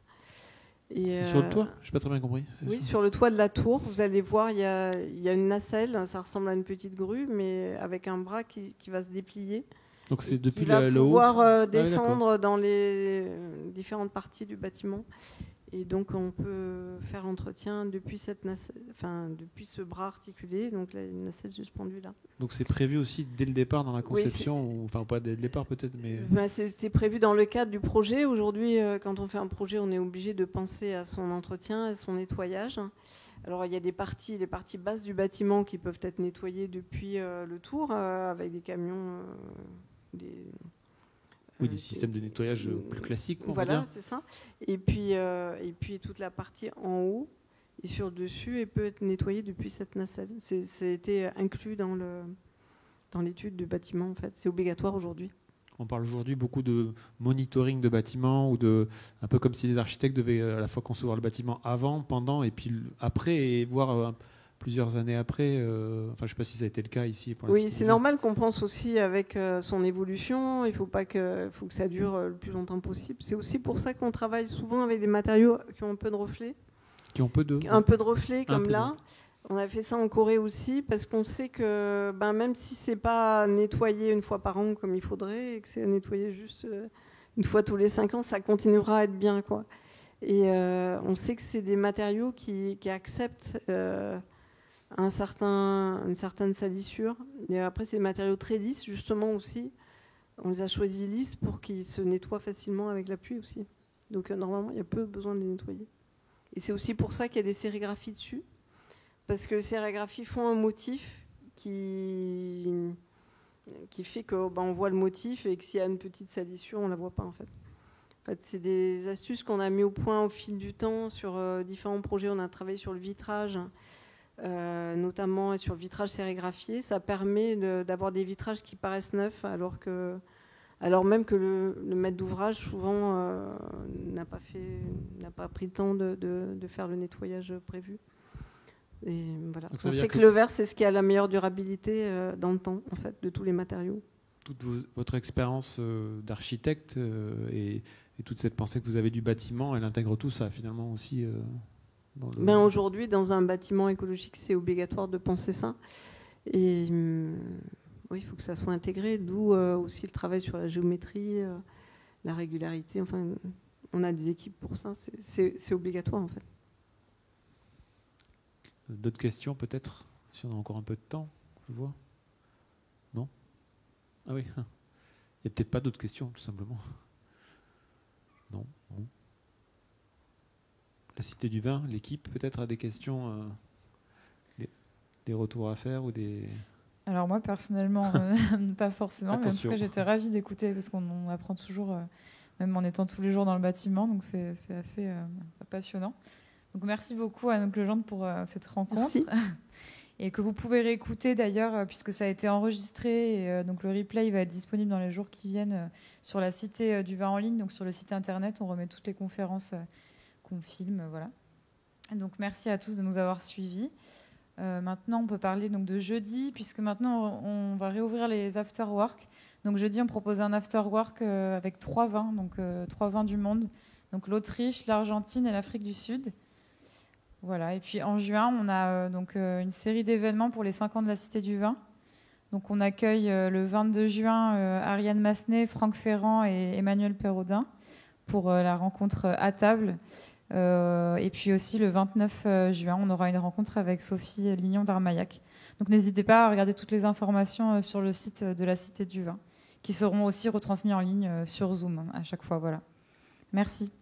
Et sur le toit? Je n'ai pas très bien compris. Oui, sur le toit de la tour, vous allez voir, il y a une nacelle, ça ressemble à une petite grue, mais avec un bras qui va se déplier. Donc c'est depuis le haut. Il va pouvoir descendre dans les différentes parties du bâtiment. Et donc on peut faire l'entretien depuis depuis ce bras articulé, donc là, une nacelle suspendue là. Donc c'est prévu aussi dès le départ dans la conception, oui, enfin pas dès le départ peut-être, mais... C'était prévu dans le cadre du projet. Aujourd'hui, quand on fait un projet, on est obligé de penser à son entretien, à son nettoyage. Alors il y a les parties basses du bâtiment qui peuvent être nettoyées depuis le tour avec des camions, des systèmes de nettoyage plus classiques. Voilà, c'est ça. Et puis toute la partie en haut et sur le dessus, elle peut être nettoyée depuis cette nacelle. C'était inclus dans l'étude du bâtiment, en fait. C'est obligatoire aujourd'hui. On parle aujourd'hui beaucoup de monitoring de bâtiments, un peu comme si les architectes devaient à la fois concevoir le bâtiment avant, pendant et puis après, et voir plusieurs années après. Je ne sais pas si ça a été le cas ici. Oui, c'est normal qu'on pense aussi avec son évolution. Il faut que ça dure le plus longtemps possible. C'est aussi pour ça qu'on travaille souvent avec des matériaux qui ont un peu de reflet. Un peu de reflet, comme là. On a fait ça en Corée aussi, parce qu'on sait que même si c'est pas nettoyé une fois par an comme il faudrait, et que c'est nettoyé juste une fois tous les 5 ans, ça continuera à être bien, quoi. Et on sait que c'est des matériaux qui acceptent une certaine salissure. Et après, c'est des matériaux très lisses, justement aussi. On les a choisis lisses pour qu'ils se nettoient facilement avec la pluie aussi. Donc normalement, il y a peu besoin de les nettoyer. Et c'est aussi pour ça qu'il y a des sérigraphies dessus. Parce que les sérigraphies font un motif qui fait qu'on voit le motif et que s'il y a une petite salissure, on ne la voit pas, en fait. En fait, c'est des astuces qu'on a mis au point au fil du temps sur différents projets. On a travaillé sur le vitrage, notamment sur le vitrage sérigraphié. Ça permet d'avoir des vitrages qui paraissent neufs, alors même que le maître d'ouvrage, souvent, n'a pas pris le temps de faire le nettoyage prévu. Et voilà. On sait que le verre, c'est ce qui a la meilleure durabilité dans le temps, en fait, de tous les matériaux. Toute votre expérience d'architecte et toute cette pensée que vous avez du bâtiment, elle intègre tout ça, finalement, aussi Aujourd'hui, dans un bâtiment écologique, c'est obligatoire de penser ça. Et oui, il faut que ça soit intégré, d'où aussi le travail sur la géométrie, la régularité. Enfin, on a des équipes pour ça, c'est obligatoire, en fait. D'autres questions, peut-être, si on a encore un peu de temps, je vois. Non ? Ah oui, il n'y a peut-être pas d'autres questions, tout simplement. Non. La Cité du Vin, l'équipe, peut-être, a des questions, des retours à faire ou des... Alors moi, personnellement, pas forcément. Attention. Mais en tout cas, j'étais ravie d'écouter parce qu'on apprend toujours, même en étant tous les jours dans le bâtiment. Donc, c'est assez passionnant. Donc, merci beaucoup à Anouk Legendre pour cette rencontre. Merci. Et que vous pouvez réécouter d'ailleurs, puisque ça a été enregistré. Et, donc, le replay va être disponible dans les jours qui viennent sur la Cité du Vin en ligne. Donc, sur le site internet, on remet toutes les conférences qu'on filme. Voilà. Donc, merci à tous de nous avoir suivis. Maintenant, on peut parler donc de jeudi, puisque maintenant, on va réouvrir les after-work. Donc, jeudi, on propose un after-work avec 3 vins, donc 3 vins du monde. Donc, l'Autriche, l'Argentine et l'Afrique du Sud. Voilà. Et puis, en juin, on a donc une série d'événements pour les 5 ans de la Cité du Vin. Donc, on accueille le 22 juin Ariane Massenet, Franck Ferrand et Emmanuel Perraudin pour la rencontre à table. Et puis aussi le 29 juin, on aura une rencontre avec Sophie Lignon d'Armaillac. Donc n'hésitez pas à regarder toutes les informations sur le site de la Cité du Vin, qui seront aussi retransmises en ligne sur Zoom à chaque fois. Voilà. Merci.